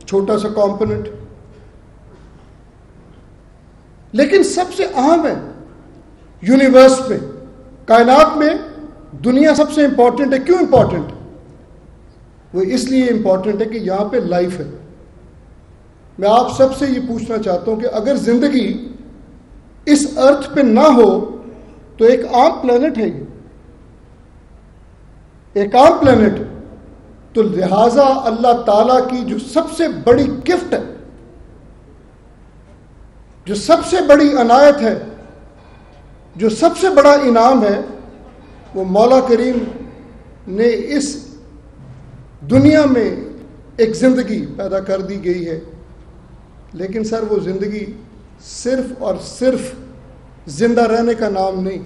چھوٹا سا کمپوننٹ، لیکن سب سے اہم ہے یونیورس میں، کائنات میں دنیا سب سے امپورٹنٹ ہے. کیوں امپورٹنٹ؟ وہ اس لیے امپورٹنٹ ہے کہ یہاں پہ لائف ہے. میں آپ سب سے یہ پوچھنا چاہتا ہوں کہ اگر زندگی اس ارتھ پہ نہ ہو تو ایک عام پلانٹ ہے، یہ ایک عام پلانٹ، تو لہذا اللہ تعالیٰ کی جو سب سے بڑی گفٹ ہے، جو سب سے بڑی عنایت ہے، جو سب سے بڑا انعام ہے، وہ مولا کریم نے اس دنیا میں ایک زندگی پیدا کر دی گئی ہے. لیکن سر وہ زندگی صرف اور صرف زندہ رہنے کا نام نہیں،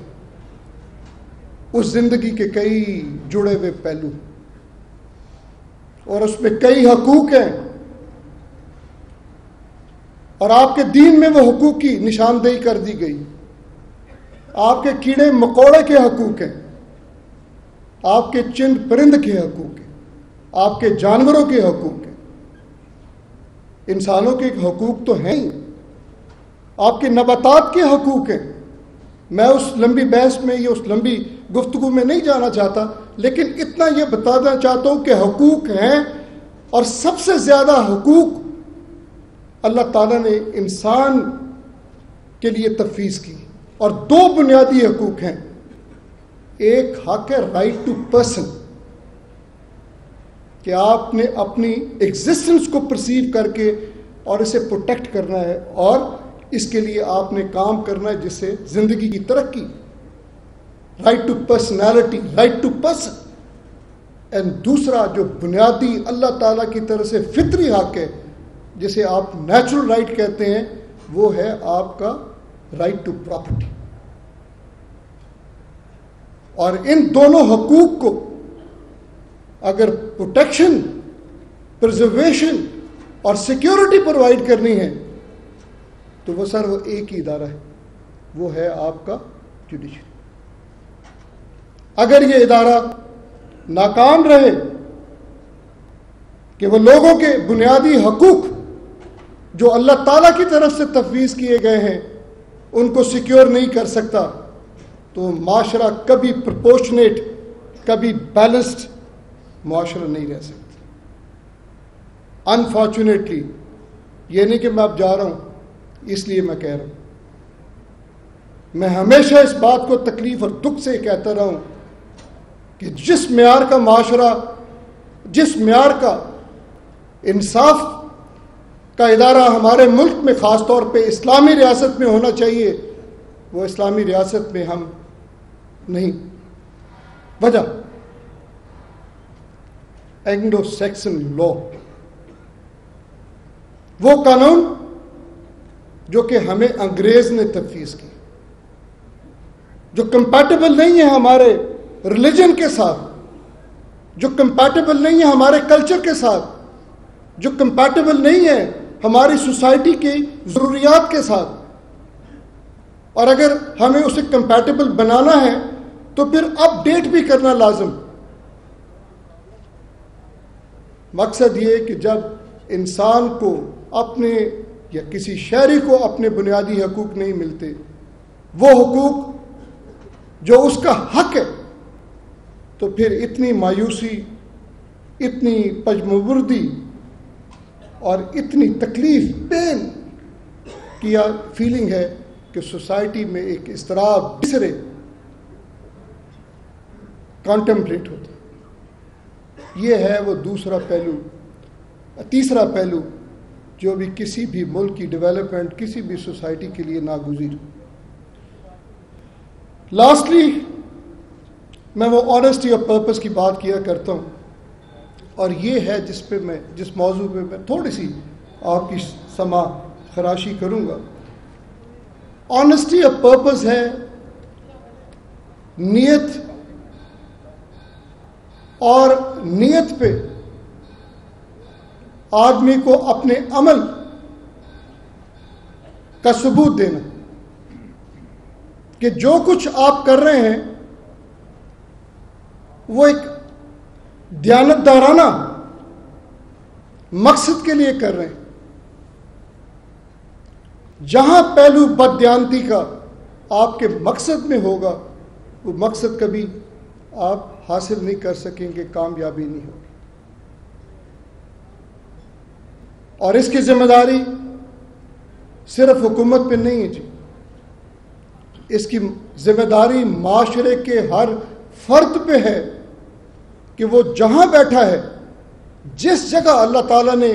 اس زندگی کے کئی جڑے ہوئے پہلو اور اس میں کئی حقوق ہیں، اور آپ کے دین میں وہ حقوق کی نشاندہی کر دی گئی. آپ کے کیڑے مکوڑے کے حقوق ہیں، آپ کے چند پرند کے حقوق ہیں، آپ کے جانوروں کے حقوق ہیں، انسانوں کے حقوق تو ہیں ہی، آپ کے نباتات کے حقوق ہیں. میں اس لمبی بحث میں یا اس لمبی گفتگو میں نہیں جانا چاہتا، لیکن اتنا یہ بتانا چاہتا ہوں کہ حقوق ہیں، اور سب سے زیادہ حقوق اللہ تعالیٰ نے انسان کے لیے تفویض کی، اور 2 بنیادی حقوق ہیں. ایک حق ہے رائٹ ٹو پرسن، کہ آپ نے اپنی ایگزسٹنس کو پرسیو کر کے اور اسے پروٹیکٹ کرنا ہے، اور اس کے لیے آپ نے کام کرنا ہے جس سے زندگی کی ترقی. Right to personality, right to person. And دوسرا جو بنیادی اللہ تعالیٰ کی طرف سے فطری حق ہے، جسے آپ نیچرل رائٹ کہتے ہیں، وہ ہے آپ کا رائٹ ٹو پراپرٹی. اور ان دونوں حقوق کو اگر پروٹیکشن، پرزرویشن اور سیکیورٹی پرووائڈ کرنی ہے تو وہ سر وہ ایک ہی ادارہ ہے، وہ ہے آپ کا جوڈیشری. اگر یہ ادارہ ناکام رہے کہ وہ لوگوں کے بنیادی حقوق جو اللہ تعالیٰ کی طرف سے تفویض کیے گئے ہیں ان کو سیکیور نہیں کر سکتا، تو معاشرہ کبھی پرپورشنیٹ، کبھی بیلنسڈ معاشرہ نہیں رہ سکتا. انفارچونیٹلی، یہ نہیں کہ میں اب جا رہا ہوں اس لیے میں کہہ رہا ہوں، میں ہمیشہ اس بات کو تکلیف اور دکھ سے کہتا رہا ہوں کہ جس معیار کا معاشرہ، جس معیار کا انصاف کا ادارہ ہمارے ملک میں خاص طور پہ اسلامی ریاست میں ہونا چاہیے، وہ اسلامی ریاست میں ہم نہیں. وجہ اینگلو سیکسن لا، وہ قانون جو کہ ہمیں انگریز نے تفویض کی، جو کمپیٹیبل نہیں ہے ہمارے ریلیجن کے ساتھ، جو کمپیٹیبل نہیں ہے ہمارے کلچر کے ساتھ، جو کمپیٹیبل نہیں ہے ہماری سوسائٹی کی ضروریات کے ساتھ. اور اگر ہمیں اسے کمپیٹیبل بنانا ہے تو پھر اپ ڈیٹ بھی کرنا لازم. مقصد یہ کہ جب انسان کو اپنے یا کسی شہری کو اپنے بنیادی حقوق نہیں ملتے، وہ حقوق جو اس کا حق ہے، تو پھر اتنی مایوسی، اتنی پجمبردی اور اتنی تکلیف، پین کی فیلنگ ہے کہ سوسائٹی میں ایک اضطراب دوسرے کانٹمپلیٹ ہوتا ہے۔ یہ ہے وہ دوسرا پہلو۔ تیسرا پہلو جو بھی کسی بھی ملک کی ڈیولپمنٹ، کسی بھی سوسائٹی کے لیے ناگزیر۔ لاسٹلی میں وہ آنیسٹی آف پرپس کی بات کیا کرتا ہوں، اور یہ ہے جس موضوع پہ میں تھوڑی سی آپ کی سماع خراشی کروں گا۔ آنیسٹی آف پرپس ہے نیت، اور نیت پہ آدمی کو اپنے عمل کا ثبوت دینا کہ جو کچھ آپ کر رہے ہیں وہ ایک دیانتدارانہ مقصد کے لیے کر رہے ہیں۔ جہاں پہلو بددیانتی کا آپ کے مقصد میں ہوگا، وہ مقصد کبھی آپ حاصل نہیں کر سکیں گے، کامیابی نہیں ہوگی۔ اور اس کی ذمہ داری صرف حکومت پہ نہیں ہے جی، اس کی ذمہ داری معاشرے کے ہر فرد پہ ہے کہ وہ جہاں بیٹھا ہے، جس جگہ اللہ تعالیٰ نے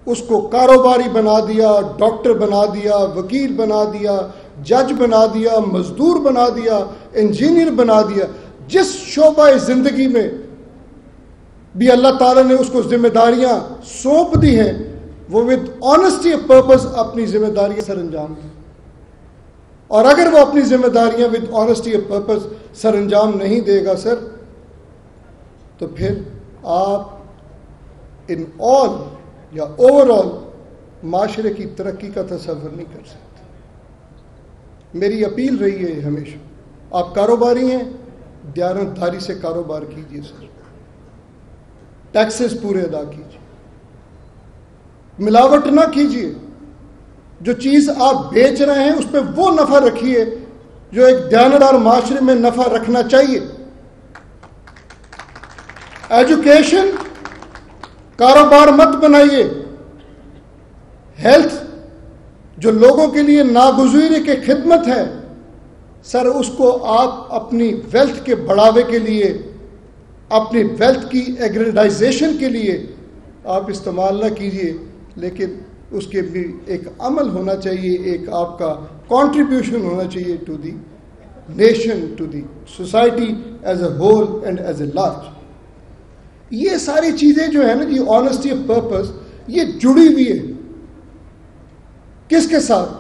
اس کو کاروباری بنا دیا، ڈاکٹر بنا دیا، وکیل بنا دیا، جج بنا دیا، مزدور بنا دیا، انجینئر بنا دیا، جس شعبہ زندگی میں بھی اللہ تعالیٰ نے اس کو ذمہ داریاں سونپ دی ہیں، وہ ود آنیسٹی آف پرپس اپنی ذمہ داریاں سر انجام دیں۔ اور اگر وہ اپنی ذمہ داریاں ود آنیسٹی آف پرپس سر انجام نہیں دے گا سر، تو پھر آپ ان آل یا اوور آل معاشرے کی ترقی کا تصور نہیں کر سکتے۔ میری اپیل رہی ہے ہمیشہ، آپ کاروباری ہیں، دیانتداری سے کاروبار کیجیے سر، ٹیکسز پورے ادا کیجیے، ملاوٹ نہ کیجیے، جو چیز آپ بیچ رہے ہیں اس پہ وہ نفع رکھیے جو ایک دیانتدار معاشرے میں نفع رکھنا چاہیے۔ ایجوکیشن کاروبار مت بنائیے، ہیلتھ جو لوگوں کے لیے ناگزیر کی خدمت ہے سر، اس کو آپ اپنی ویلتھ کے بڑھاوے کے لیے، اپنی ویلتھ کی ایگریڈائزیشن کے لیے آپ استعمال نہ کیجیے، لیکن اس کے بھی ایک عمل ہونا چاہیے، ایک آپ کا کنٹریبیوشن ہونا چاہیے to the nation, to the society as a whole and as a large. یہ ساری چیزیں جو ہے نا جی، آنیسٹی آف پرپس، یہ جڑی ہوئی ہے کس کے ساتھ؟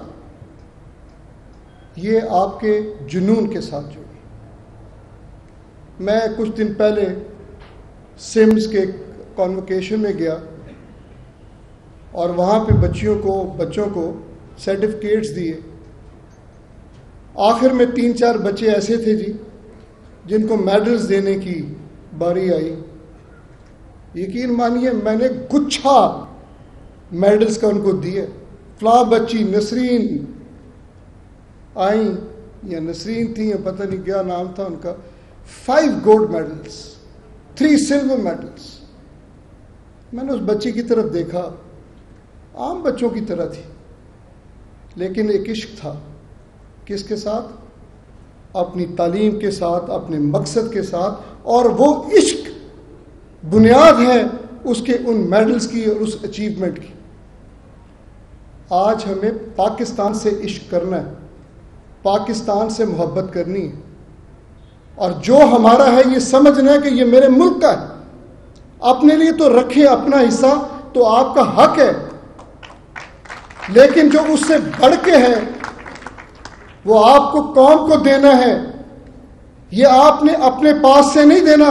یہ آپ کے جنون کے ساتھ جڑی۔ میں کچھ دن پہلے سمز کے کانوکیشن میں گیا، اور وہاں پہ بچوں کو سرٹیفکیٹس دیے۔ آخر میں 3-4 بچے ایسے تھے جی جن کو میڈلز دینے کی باری آئی۔ یقین مانیے میں نے گچھا میڈلز کا ان کو دیے۔ فلاں بچی نسرین آئیں، یا نسرین تھیں یا پتہ نہیں کیا نام تھا ان کا، 5 گولڈ میڈلز، 3 سلور میڈلز۔ میں نے اس بچی کی طرف دیکھا، عام بچوں کی طرح تھی، لیکن ایک عشق تھا۔ کس کے ساتھ؟ اپنی تعلیم کے ساتھ، اپنے مقصد کے ساتھ، اور وہ عشق بنیاد ہے اس کے ان میڈلز کی اور اس اچیومنٹ کی۔ آج ہمیں پاکستان سے عشق کرنا ہے، پاکستان سے محبت کرنی ہے، اور جو ہمارا ہے یہ سمجھنا ہے کہ یہ میرے ملک کا ہے۔ اپنے لیے تو رکھیں اپنا حصہ، تو آپ کا حق ہے، لیکن جو اس سے بڑھ کے ہے وہ آپ کو قوم کو دینا ہے۔ یہ آپ نے اپنے پاس سے نہیں دینا۔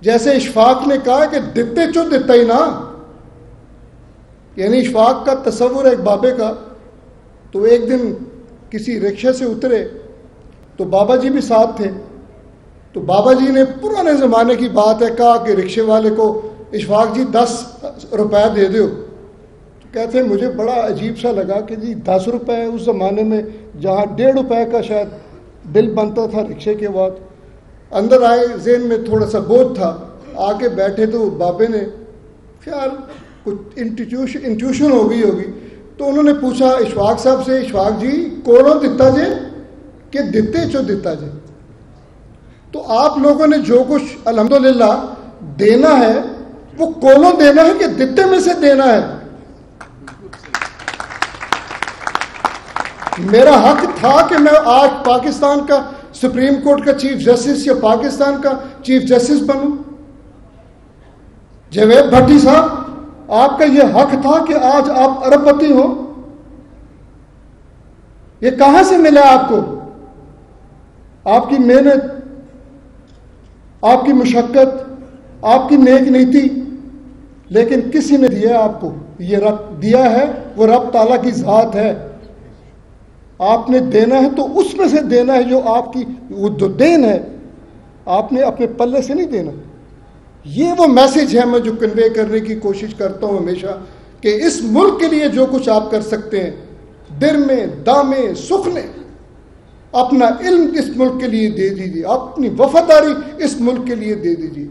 جیسے اشفاق نے کہا کہ دیتے چو دیتا ہی نا، یعنی اشفاق کا تصور ہے ایک بابے کا۔ تو ایک دن کسی رکشے سے اترے تو بابا جی بھی ساتھ تھے، تو بابا جی نے پرانے زمانے کی بات ہے کہا کہ رکشے والے کو، اشفاق جی 10 روپے دے دو۔ تو کہتے ہیں مجھے بڑا عجیب سا لگا کہ جی 10 روپے اس زمانے میں، جہاں 1.5 روپے کا شاید بل بنتا تھا رکشے کے بعد. اندر آئے, ذہن میں تھوڑا سا بوجھ تھا, آ کے بیٹھے تو بابے نے خیال کچھ انٹیوشن ہو گئی ہوگی, تو انہوں نے پوچھا اشفاق صاحب سے, اشفاق جی کولو دتا جے کہ دیتے چو دیتا جے. تو آپ لوگوں نے جو کچھ الحمدللہ دینا ہے وہ کولو دینا ہے کہ دیتے میں سے دینا ہے. میرا حق تھا کہ میں آج پاکستان کا سپریم کورٹ کا چیف جسٹس یا پاکستان کا چیف جسٹس بنوں. جاوید بھٹی صاحب, آپ کا یہ حق تھا کہ آج آپ ارب پتی ہو. یہ کہاں سے ملا آپ کو؟ آپ کی محنت, آپ کی مشقت, آپ کی نیک نیتی. لیکن کسی نے دیا آپ کو, یہ رب دیا ہے, وہ رب تعالیٰ کی ذات ہے. آپ نے دینا ہے تو اس میں سے دینا ہے جو آپ کی وہ دین ہے, آپ نے اپنے پلے سے نہیں دینا. یہ وہ میسج ہے میں جو کنوے کرنے کی کوشش کرتا ہوں ہمیشہ, کہ اس ملک کے لیے جو کچھ آپ کر سکتے ہیں, در میں دامے سخنے, اپنا علم اس ملک کے لیے دے دیجیے, اپنی وفاداری اس ملک کے لیے دے دیجیے,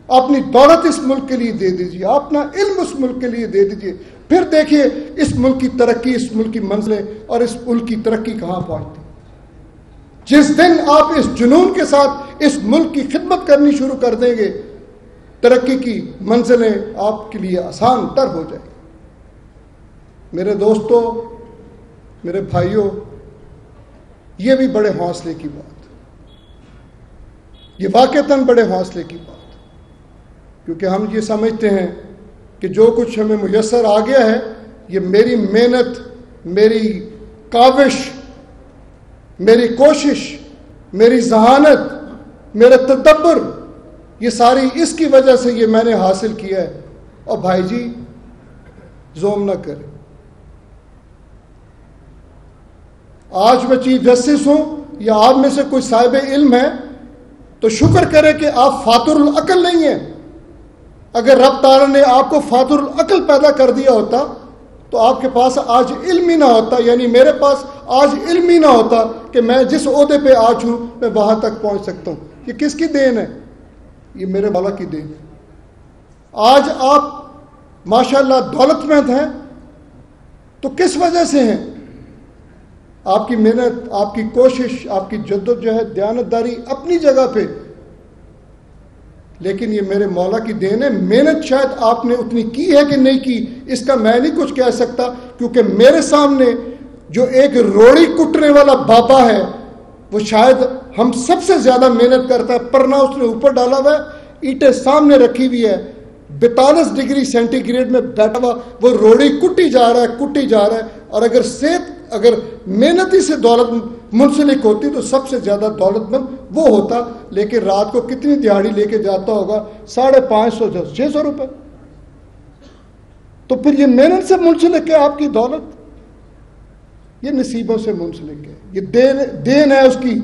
اپنی دولت اس ملک کے لیے دے دیجیے, اپنا علم اس ملک کے لیے دے دیجیے. پھر دیکھیے اس ملک کی ترقی, اس ملک کی منزلیں اور اس ملک کی ترقی کہاں پہنچتی. جس دن آپ اس جنون کے ساتھ اس ملک کی خدمت کرنی شروع کر دیں گے, ترقی کی منزلیں آپ کے لیے آسان تر ہو جائیں. میرے دوستوں, میرے بھائیوں, یہ بھی بڑے حوصلے کی بات, یہ واقعتاً بڑے حوصلے کی بات, کیونکہ ہم یہ سمجھتے ہیں کہ جو کچھ ہمیں میسر آ گیا ہے یہ میری محنت, میری کاوش, میری کوشش, میری ذہانت, میرا تدبر, یہ ساری اس کی وجہ سے یہ میں نے حاصل کیا ہے. اور بھائی جی زوم نہ کریں. آج میں چیف جسٹس ہوں یا آپ میں سے کوئی صاحب علم ہے تو شکر کرے کہ آپ فاتر العقل نہیں ہیں. اگر رب تعالیٰ نے آپ کو فاتر العقل پیدا کر دیا ہوتا تو آپ کے پاس آج علم ہی نہ ہوتا, یعنی میرے پاس آج علم ہی نہ ہوتا کہ میں جس عہدے پہ آج ہوں میں وہاں تک پہنچ سکتا ہوں. یہ کس کی دین ہے؟ یہ میرے مولا کی دین ہے. آج آپ ماشاءاللہ دولت مند ہیں تو کس وجہ سے ہیں؟ آپ کی محنت, آپ کی کوشش, آپ کی جدوجہد, دیانتداری اپنی جگہ پہ, لیکن یہ میرے مولا کی دین ہے. محنت شاید آپ نے اتنی کی ہے کہ نہیں کی, اس کا میں نہیں کچھ کہہ سکتا, کیونکہ میرے سامنے جو ایک روڑی کٹنے والا بابا ہے وہ شاید ہم سب سے زیادہ محنت کرتا ہے. پرنا اس نے اوپر ڈالا ہوا ہے, اینٹیں سامنے رکھی ہوئی ہے, 42 ڈگری سینٹی گریڈ میں بیٹھا ہوا, وہ روڑی کٹی جا رہا ہے, کٹی جا رہا ہے. اور اگر صحت, اگر محنتی سے دولت منسلک ہوتی تو سب سے زیادہ دولت مند وہ ہوتا. لیکن رات کو کتنی دیہڑی لے کے جاتا ہوگا؟ 550 600 روپے. تو پھر یہ محنت سے منسلک ہے آپ کی دولت, یہ نصیبوں سے منسلک ہے, یہ دین ہے اس کی.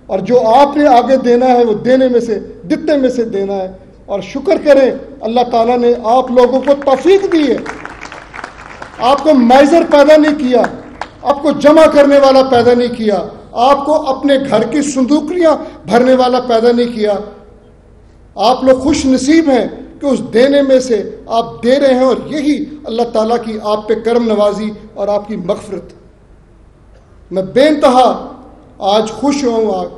اور جو آپ نے آگے دینا ہے وہ دینے میں سے, دیتے میں سے دینا ہے. اور شکر کریں اللہ تعالیٰ نے آپ لوگوں کو توفیق دی ہے. آپ کو مائزر پیدا نہیں کیا, آپ کو جمع کرنے والا پیدا نہیں کیا, آپ کو اپنے گھر کی صندوقیاں بھرنے والا پیدا نہیں کیا. آپ لوگ خوش نصیب ہیں کہ اس دینے میں سے آپ دے رہے ہیں, اور یہی اللہ تعالیٰ کی آپ پہ کرم نوازی اور آپ کی مغفرت. میں بے انتہا آج خوش ہوں.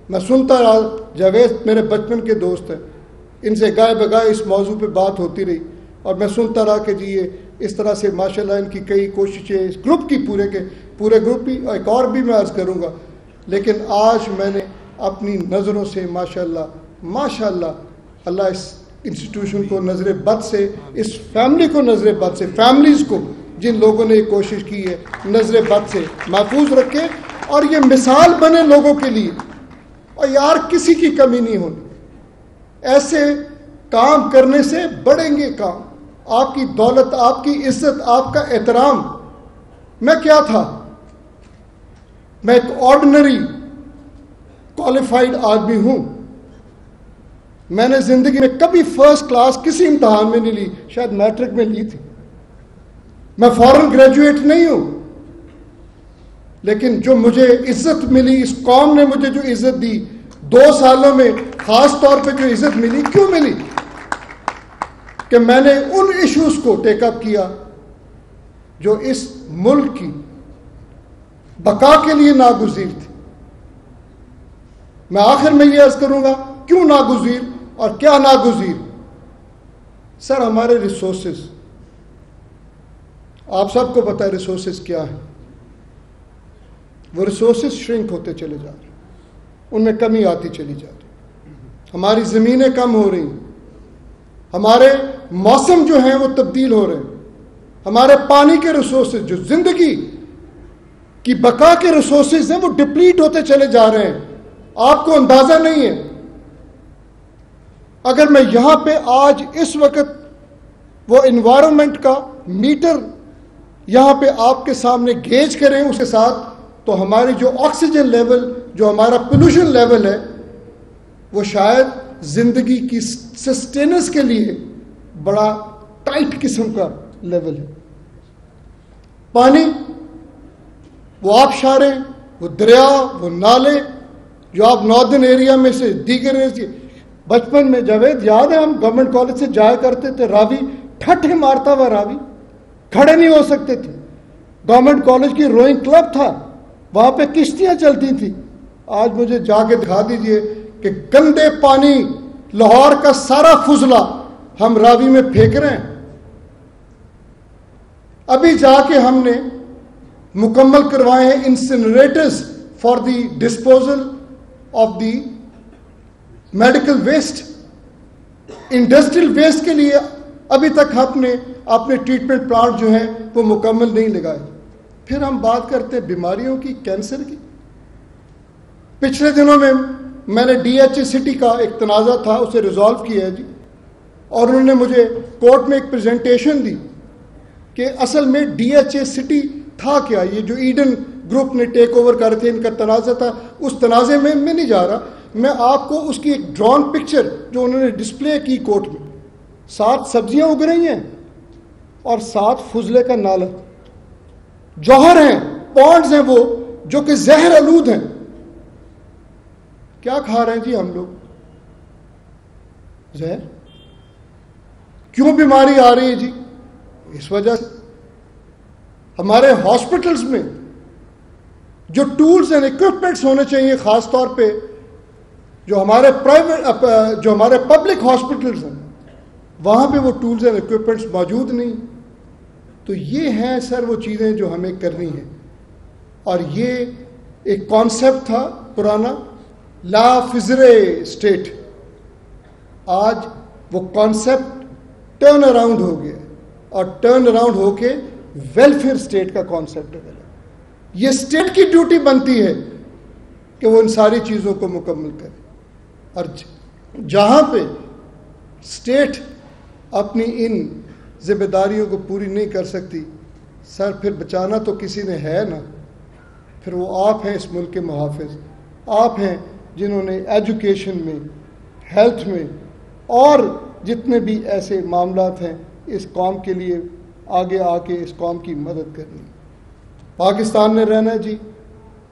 میں سنتا رہا, جاوید میرے بچپن کے دوست ہیں, ان سے گائے بگائے اس موضوع پہ بات ہوتی رہی, اور میں سنتا رہا کہ جی یہ اس طرح سے ماشاءاللہ ان کی کئی کوششیں, اس گروپ کی پورے گروپ کی, ایک اور بھی میں عرض کروں گا. لیکن آج میں نے اپنی نظروں سے ماشاءاللہ اللہ اس انسٹیٹیوشن کو نظر بد سے, اس فیملی کو نظر بد سے, فیملیز کو جن لوگوں نے یہ کوشش کی ہے نظر بد سے محفوظ رکھے, اور یہ مثال بنے لوگوں کے لیے. اور یار کسی کی کمی نہیں ہونی. ایسے کام کرنے سے بڑھیں گے کام. آپ کی دولت, آپ کی عزت, آپ کا احترام. میں کیا تھا؟ میں ایک آرڈنری کوالیفائڈ آدمی ہوں. میں نے زندگی میں کبھی فرسٹ کلاس کسی امتحان میں نہیں لی, شاید میٹرک میں لی تھی. میں فورن گریجویٹ نہیں ہوں, لیکن جو مجھے عزت ملی، اس قوم نے مجھے جو عزت دی 2 سالوں میں، خاص طور پہ جو عزت ملی، کیوں ملی؟ کہ میں نے ان ایشوز کو ٹیک اپ کیا جو اس ملک کی بقا کے لیے ناگزیر تھی۔ میں آخر میں یہ عرض کروں گا کیوں ناگزیر اور کیا ناگزیر۔ سر، ہمارے ریسورسز، آپ سب کو پتہ ہے ریسورسز کیا ہیں۔ وہ ریسورسز شرنک ہوتے چلے جا رہے ہیں، ان میں کمی آتی چلی جا رہی، ہماری زمینیں کم ہو رہی ہیں، ہمارے موسم جو ہیں وہ تبدیل ہو رہے ہیں، ہمارے پانی کے ریسورسز جو زندگی کی بقا کے ریسورسز ہیں وہ ڈپلیٹ ہوتے چلے جا رہے ہیں، آپ کو اندازہ نہیں ہے۔ اگر میں یہاں پہ آج اس وقت وہ انوائرمنٹ کا میٹر یہاں پہ آپ کے سامنے گیج کریں اس کے ساتھ، تو ہماری جو آکسیجن لیول، جو ہمارا پولوشن لیول ہے، وہ شاید زندگی کی سسٹیننس کے لیے بڑا ٹائٹ قسم کا لیول ہے۔ پانی، وہ آبشاریں، وہ دریا، وہ نالے جو آپ ناردرن ایریا میں سے دیگر بچپن میں جاوید یاد ہے ہم گورنمنٹ کالج سے جایا کرتے تھے، راوی ٹھٹھے مارتا ہوا راوی، کھڑے نہیں ہو سکتے تھے۔ گورنمنٹ کالج کی روئنگ کلب تھا، وہاں پہ کشتیاں چلتی تھیں۔ آج مجھے جا کے دکھا دیجئے کہ گندے پانی لاہور کا سارا فضلہ ہم راوی میں پھینک رہے ہیں۔ ابھی جا کے ہم نے مکمل کروائے ہیں incinerators for the disposal of the medical waste, industrial waste کے لیے ابھی تک ہم نے اپنے ٹریٹمنٹ پلانٹ جو ہیں وہ مکمل نہیں لگائے۔ پھر ہم بات کرتے ہیں بیماریوں کی، کینسر کی۔ پچھلے دنوں میں نے ڈی ایچ اے سٹی کا ایک تنازع تھا، اسے ریزالو کیا ہے جی، اور انہوں نے مجھے کورٹ میں ایک پریزنٹیشن دی کہ اصل میں ڈی ایچ اے سٹی تھا کیا۔ یہ جو ایڈن گروپ نے ٹیک اوور کر تھے، ان کا تنازع تھا، اس تنازع میں نہیں جا رہا، میں آپ کو اس کی ایک ڈرون پکچر جو انہوں نے ڈسپلے کی کورٹ میں، 7 سبزیاں اگ رہی ہیں اور 7 فضلے کا نالا، جوہر ہیں، پونڈز ہیں وہ جو کہ زہر آلود ہیں۔ کیا کھا رہے ہیں جی ہم لوگ؟ زہر۔ کیوں بیماری آ رہی ہے جی؟ اس وجہ سے ہمارے ہاسپٹلز میں جو ٹولز اینڈ اکوپمنٹس ہونے چاہیے، خاص طور پہ جو ہمارے جو ہمارے پبلک ہاسپٹلز ہیں، وہاں پہ وہ ٹولز اینڈ اکوپمنٹس موجود نہیں۔ تو یہ ہیں سر وہ چیزیں جو ہمیں کرنی ہیں، اور یہ ایک کانسیپٹ تھا پرانا، لا فزر اسٹیٹ، آج وہ کانسیپٹ ٹرن اراؤنڈ ہو گیا، اور ٹرن اراؤنڈ ہو کے ویلفیئر اسٹیٹ کا کانسیپٹ ہے۔ یہ اسٹیٹ کی ڈیوٹی بنتی ہے کہ وہ ان ساری چیزوں کو مکمل کرے، اور جہاں پہ اسٹیٹ اپنی ان ذمہ داریوں کو پوری نہیں کر سکتی، سر پھر بچانا تو کسی نے ہے نا، پھر وہ آپ ہیں اس ملک کے محافظ، آپ ہیں جنہوں نے ایجوکیشن میں، ہیلتھ میں اور جتنے بھی ایسے معاملات ہیں اس قوم کے لیے آگے آ کے اس قوم کی مدد کرنی۔ پاکستان نے رہنا ہے جی،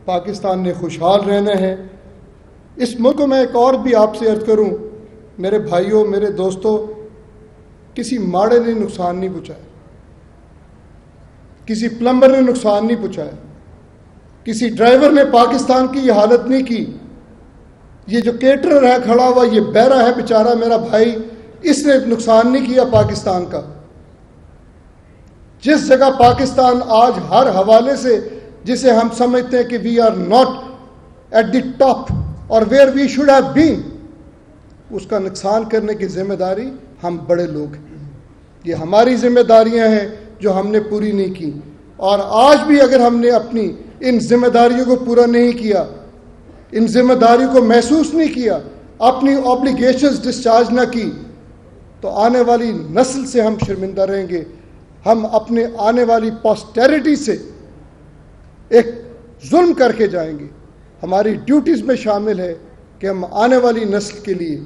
پاکستان نے خوشحال رہنا ہے۔ اس ملک کو میں ایک اور بھی آپ سے عرض کروں، میرے بھائیوں، میرے دوستوں، کسی ماڑے نے نقصان نہیں پہنچایا، کسی پلمبر نے نقصان نہیں پہنچایا، کسی ڈرائیور نے پاکستان کی یہ حالت نہیں کی۔ یہ جو کیٹرر ہے کھڑا ہوا، یہ بہرا ہے بیچارہ میرا بھائی، اس نے نقصان نہیں کیا پاکستان کا۔ جس جگہ پاکستان آج ہر حوالے سے جسے ہم سمجھتے ہیں کہ we are not at the top اور where we should have been, اس کا نقصان کرنے کی ذمہ داری ہم بڑے لوگ ہیں۔ یہ ہماری ذمہ داریاں ہیں جو ہم نے پوری نہیں کی، اور آج بھی اگر ہم نے اپنی ان ذمہ داریوں کو پورا نہیں کیا، ان ذمہ داریوں کو محسوس نہیں کیا، اپنی اوبلیگیشنز ڈسچارج نہ کی، تو آنے والی نسل سے ہم شرمندہ رہیں گے۔ ہم اپنے آنے والی پوسٹیریٹی سے ایک ظلم کر کے جائیں گے۔ ہماری ڈیوٹیز میں شامل ہے کہ ہم آنے والی نسل کے لیے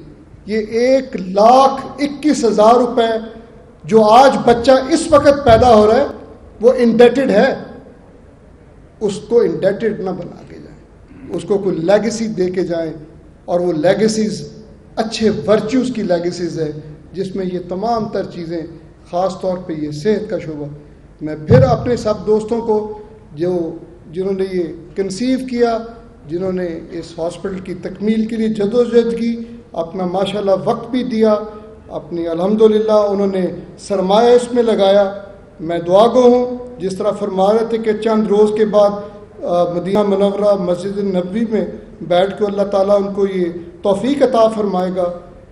یہ 1,21,000 روپے جو آج بچہ اس وقت پیدا ہو رہا ہے وہ انڈیٹڈ ہے، اس کو انڈیٹڈ نہ بنا کے جائیں، اس کو کوئی لیگیسی دے کے جائیں، اور وہ لیگیسیز اچھے ورچوز کی لیگیسیز ہے جس میں یہ تمام تر چیزیں، خاص طور پہ یہ صحت کا شعبہ. میں پھر اپنے سب دوستوں کو جنہوں نے یہ کنسیو کیا، جنہوں نے اس ہاسپٹل کی تکمیل کے لیے جدوجہد کی، اپنا ماشاءاللہ وقت بھی دیا، اپنی الحمدللہ انہوں نے سرمایہ اس میں لگایا، میں دعا گو ہوں. جس طرح فرما رہے تھے کہ چند روز کے بعد مدینہ منورہ مسجد نبوی میں بیٹھ کے اللہ تعالیٰ ان کو یہ توفیق عطا فرمائے گا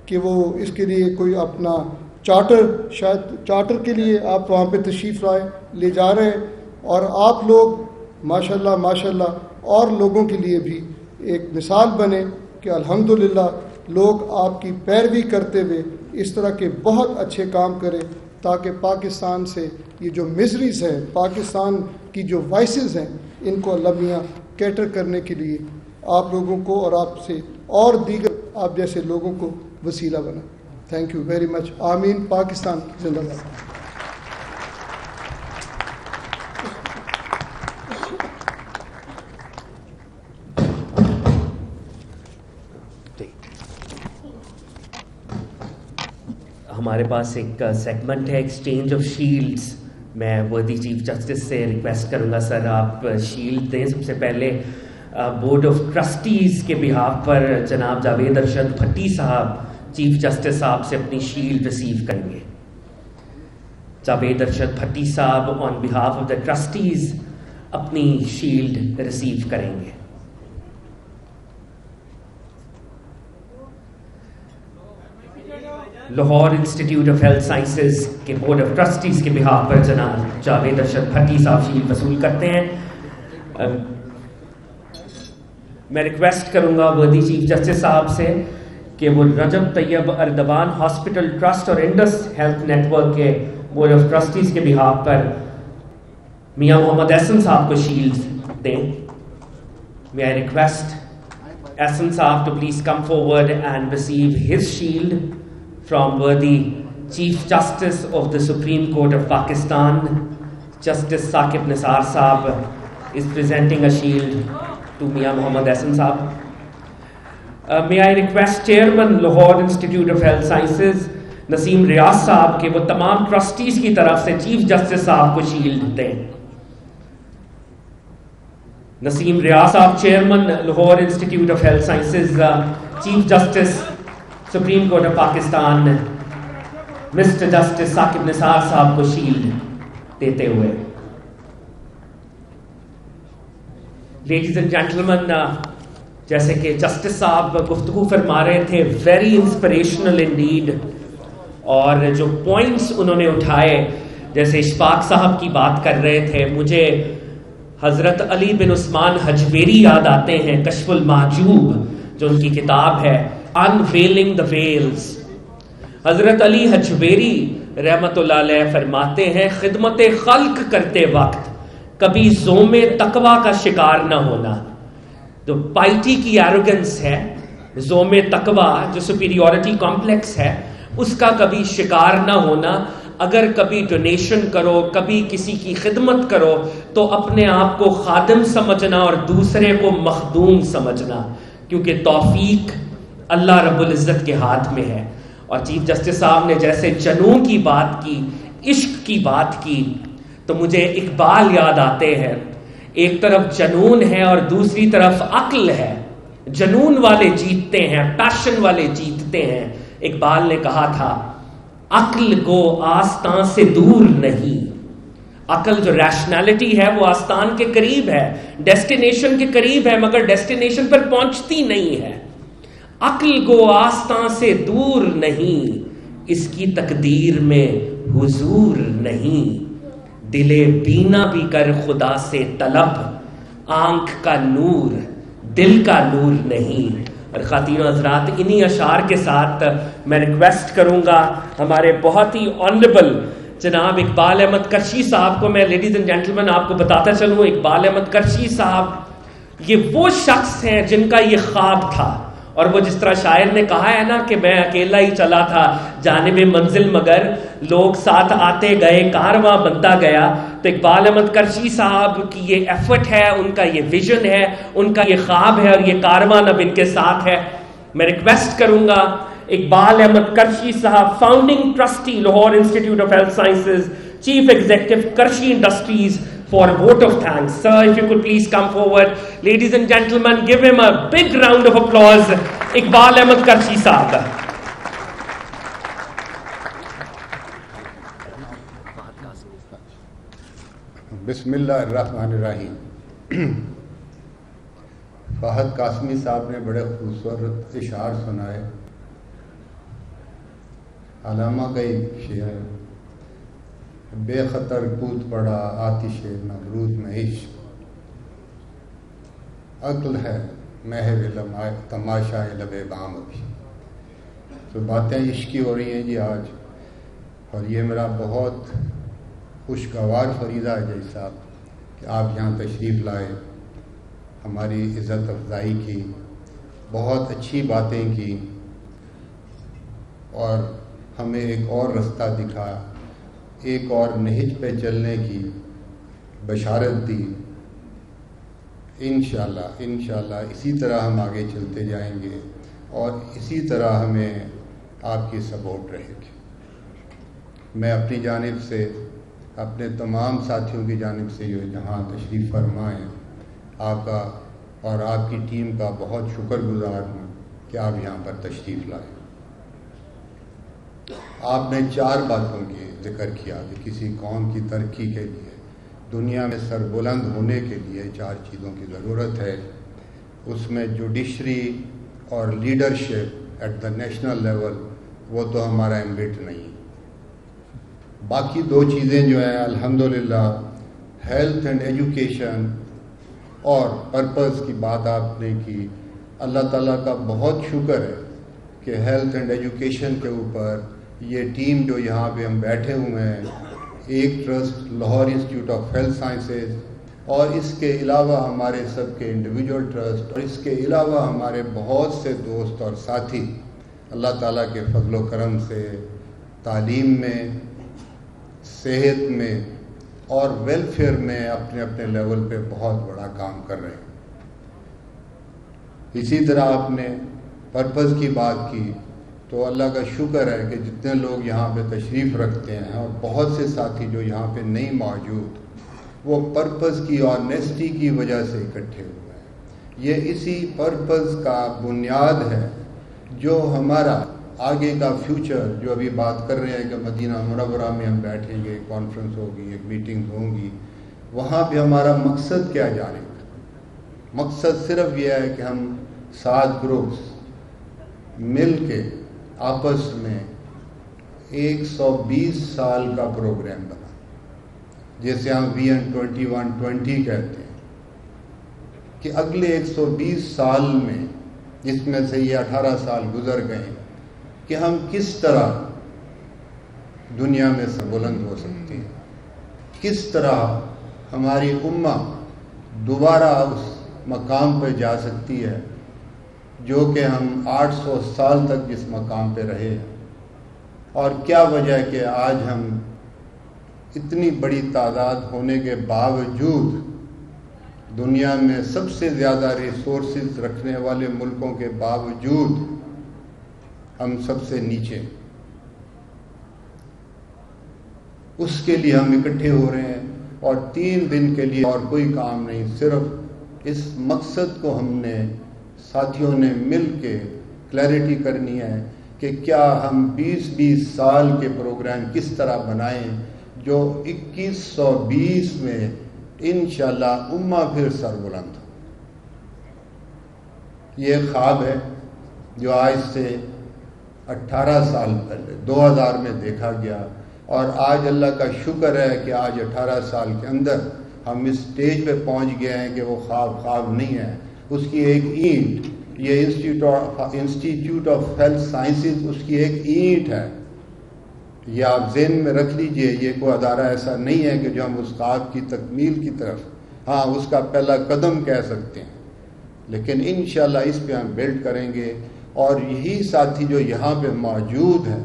کہ وہ اس کے لیے کوئی اپنا چارٹر کے لیے آپ وہاں پہ تشریف لے جا رہے ہیں، اور آپ لوگ ماشاءاللہ اور لوگوں کے لیے بھی ایک مثال بنے کہ الحمدللہ لوگ آپ کی پیروی کرتے ہوئے اس طرح کے بہت اچھے کام کریں، تاکہ پاکستان سے یہ جو مزریز ہیں، پاکستان کی جو وائسز ہیں، ان کو اللہ میاں کیٹر کرنے کے لیے آپ لوگوں کو اور آپ سے اور دیگر آپ جیسے لوگوں کو وسیلہ بنا. تھینک یو ویری مچ. آمین. پاکستان زندہ باد. ہمارے پاس ایک سیگمنٹ ہے ایکسچینج آف شیلڈز. میں وردی چیف جسٹس سے ریکویسٹ کروں گا سر آپ شیلڈ دیں. سب سے پہلے بورڈ آف ٹرسٹیز کے بہاف پر جناب جاوید ارشد بھٹی صاحب چیف جسٹس صاحب سے اپنی شیلڈ ریسیو کریں گے. جاوید ارشد بھٹی صاحب آن بہاف آف دا ٹرسٹیز اپنی شیلڈ ریسیو کریں گے. Lahore institute of health sciences کے بورڈ آف ٹرسٹیز کے بہاف پر جناب جاوید ارشد بھٹی صاحب شیلڈ وصول کرتے ہیں. میں ریکویسٹ کروں گا وردی چیف جسٹس صاحب سے کہ وہ رجب طیب اردوان ہاسپٹل ٹرسٹ اور انڈس ہیلتھ نیٹ ورک کے بورڈ آف ٹرسٹیز کے بہاف پر میاں محمد احسن صاحب کو شیلڈ دیں. میں آئی request Ahsan sahib to please come forward and receive his shield from worthy chief justice of the supreme court of Pakistan. Justice Saqib Nisar sahib is presenting a shield to Mia Mohammad Ahsan Saab. May I request Chairman Lahore Institute of Health Sciences Naseem Riaz Saab کہ وہ تمام trustees کی طرف سے chief justice صاحب کو shield دیں. Naseem Riaz sahib chairman Lahore institute of health sciences chief justice supreme court of Pakistan mister justice Saqib Nisar sahib کو شیلڈ دیتے ہوئے. لیڈیز اینڈ جینٹلمن، جیسے کہ جسٹس صاحب گفتگو فرما رہے تھے، ویری انسپریشنل انڈیڈ، اور جو پوائنٹس انہوں نے اٹھائے، جیسے اشفاق صاحب کی بات کر رہے تھے، مجھے حضرت علی بن عثمان حجویری یاد آتے ہیں، کشف المحجوب جو ان کی کتاب ہے، انویلنگ دا ویلز. حضرت علی حجویری رحمت اللہ علیہ فرماتے ہیں خدمت خلق کرتے وقت کبھی زوم تقوی کا شکار نہ ہونا. جو پائٹی کی ایروگنس ہے، زوم تقوی جو سپیریورٹی کمپلیکس ہے، اس کا کبھی شکار نہ ہونا. اگر کبھی ڈونیشن کرو، کبھی کسی کی خدمت کرو، تو اپنے آپ کو خادم سمجھنا اور دوسرے کو مخدوم سمجھنا، کیونکہ توفیق اللہ رب العزت کے ہاتھ میں ہے. اور چیف جسٹس صاحب نے جیسے جنون کی بات کی، عشق کی بات کی، تو مجھے اقبال یاد آتے ہیں. ایک طرف جنون ہے اور دوسری طرف عقل ہے. جنون والے جیتتے ہیں، پیشن والے جیتتے ہیں. اقبال نے کہا تھا عقل گو آستان سے دور نہیں. عقل جو ریشنالٹی ہے وہ آستان کے قریب ہے، ڈیسٹینیشن کے قریب ہے، مگر ڈیسٹینیشن پر پہنچتی نہیں ہے. عقل گو آستان سے دور نہیں، اس کی تقدیر میں حضور نہیں. دلے بینا بھی کر خدا سے طلب، آنکھ کا نور دل کا نور نہیں. اور خواتین و حضرات، انہی اشعار کے ساتھ میں ریکویسٹ کروں گا ہمارے بہت ہی آنریبل جناب اقبال احمد کرشی صاحب کو. میں لیڈیز اینڈ جینٹلمین آپ کو بتاتا چلوں، اقبال احمد کرشی صاحب یہ وہ شخص ہیں جن کا یہ خواب تھا. اور وہ جس طرح شاعر نے کہا ہے نا کہ میں اکیلا ہی چلا تھا جانب منزل، مگر لوگ ساتھ آتے گئے، کارواں بنتا گیا. تو اقبال احمد کرشی صاحب کی یہ ایفرٹ ہے، ان کا یہ ویژن ہے، ان کا یہ خواب ہے، اور یہ کارواں اب ان کے ساتھ ہے. میں ریکویسٹ کروں گا اقبال احمد کرشی صاحب، founding trustee Lahore institute of health sciences, chief executive Krishi industries, for a vote of thanks. Sir, if you could please come forward. Ladies and gentlemen, give him a big round of applause. Iqbal Ahmad Karshi Sahab. بسم اللہ الرحمن الرحیم. فہد قاسمی صاحب نے بڑے خوبصورت اشعار سنائے. علامہ کا ایک شعر ہے، بے خطر کود پڑا آتش نمرود میں عشق، عقل ہے محو تماشا لب بام ابھی. تو باتیں عشقی ہو رہی ہیں جی آج، اور یہ میرا بہت خوشگوار فریضہ ہے جی صاحب کہ آپ یہاں تشریف لائے، ہماری عزت افزائی کی، بہت اچھی باتیں کی، اور ہمیں ایک اور رستہ دکھا، ایک اور نہج پہ چلنے کی بشارت دی. انشاءاللہ اسی طرح ہم آگے چلتے جائیں گے، اور اسی طرح ہمیں آپ کی سپورٹ رہے گی. میں اپنی جانب سے، اپنے تمام ساتھیوں کی جانب سے جو جہاں تشریف فرمائیں، آپ کا اور آپ کی ٹیم کا بہت شکر گزار ہوں کہ آپ یہاں پر تشریف لائیں. آپ نے 4 باتوں کی ذکر کیا کہ کسی قوم کی ترقی کے لیے، دنیا میں سربلند ہونے کے لیے 4 چیزوں کی ضرورت ہے. اس میں جوڈیشری اور leadership at the national level, وہ تو ہمارا ایمبٹ نہیں. باقی 2 چیزیں جو ہیں الحمدللہ، ہیلتھ اینڈ ایجوکیشن اور پرپز کی بات آپ نے کی. اللہ تعالیٰ کا بہت شکر ہے کہ ہیلتھ اینڈ ایجوکیشن کے اوپر یہ ٹیم جو یہاں پہ ہم بیٹھے ہوئے ہیں، ایک trust Lahore institute of health sciences, اور اس کے علاوہ ہمارے سب کے انڈیویجول ٹرسٹ، اور اس کے علاوہ ہمارے بہت سے دوست اور ساتھی اللہ تعالیٰ کے فضل و کرم سے تعلیم میں، صحت میں اور ویلفیئر میں اپنے اپنے لیول پہ بہت بڑا کام کر رہے ہیں. اسی طرح آپ نے پرپز کی بات کی، تو اللہ کا شکر ہے کہ جتنے لوگ یہاں پہ تشریف رکھتے ہیں، اور بہت سے ساتھی جو یہاں پہ نہیں موجود، وہ پرپز کی آنیسٹی کی وجہ سے اکٹھے ہوئے ہیں. یہ اسی پرپز کا بنیاد ہے جو ہمارا آگے کا فیوچر، جو ابھی بات کر رہے ہیں کہ مدینہ منورہ میں ہم بیٹھیں گے، کانفرنس ہوگی، ایک میٹنگ ہوں گی، وہاں پہ ہمارا مقصد کیا جانے گا. مقصد صرف یہ ہے کہ ہم 7 گروپس مل کے آپس میں 120 سال کا پروگرام بنا، جیسے ہم VN 2120 کہتے ہیں، کہ اگلے 120 سال میں، جس میں سے یہ 18 سال گزر گئے، کہ ہم کس طرح دنیا میں سربلند ہو سکتے ہیں، کس طرح ہماری امہ دوبارہ اس مقام پہ جا سکتی ہے جو کہ ہم 800 سال تک جس مقام پہ رہے ہیں، اور کیا وجہ ہے کہ آج ہم اتنی بڑی تعداد ہونے کے باوجود دنیا میں سب سے زیادہ ریسورسز رکھنے والے ملکوں کے باوجود ہم سب سے نیچے. اس کے لیے ہم اکٹھے ہو رہے ہیں، اور 3 دن کے لیے اور کوئی کام نہیں، صرف اس مقصد کو ہم نے ساتھیوں نے مل کے کلیئرٹی کرنی ہے کہ کیا ہم 20 سال کے پروگرام کس طرح بنائیں جو 2120 میں انشاءاللہ امہ پھر سربلند ہو. یہ خواب ہے جو آج سے 18 سال پہلے 2000 میں دیکھا گیا، اور آج اللہ کا شکر ہے کہ آج 18 سال کے اندر ہم اس سٹیج پہ پہنچ گئے ہیں کہ وہ خواب نہیں ہے. اس کی ایک اینٹ، یہ انسٹیٹیوٹ آف ہیلتھ سائنسز اس کی ایک اینٹ ہے. یہ آپ ذہن میں رکھ لیجئے، یہ کوئی ادارہ ایسا نہیں ہے کہ جو ہم اس خواب کی تکمیل کی طرف، ہاں اس کا پہلا قدم کہہ سکتے ہیں، لیکن انشاءاللہ اس پہ ہم بلڈ کریں گے. اور یہی ساتھی جو یہاں پہ موجود ہیں،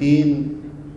3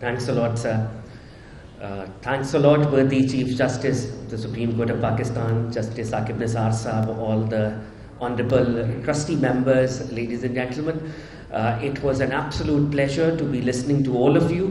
Thanks a lot, sir. Thanks a lot, worthy Chief Justice of the Supreme Court of Pakistan, Justice Saqib Nisar Sahab, all the honorable trustee members, ladies and gentlemen. It was an absolute pleasure to be listening to all of you.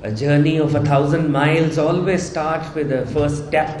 A journey of 1,000 miles always starts with the first step,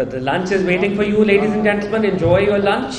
The lunch is waiting for you, ladies and gentlemen. Enjoy your lunch.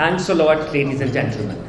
Thanks a lot, ladies and gentlemen.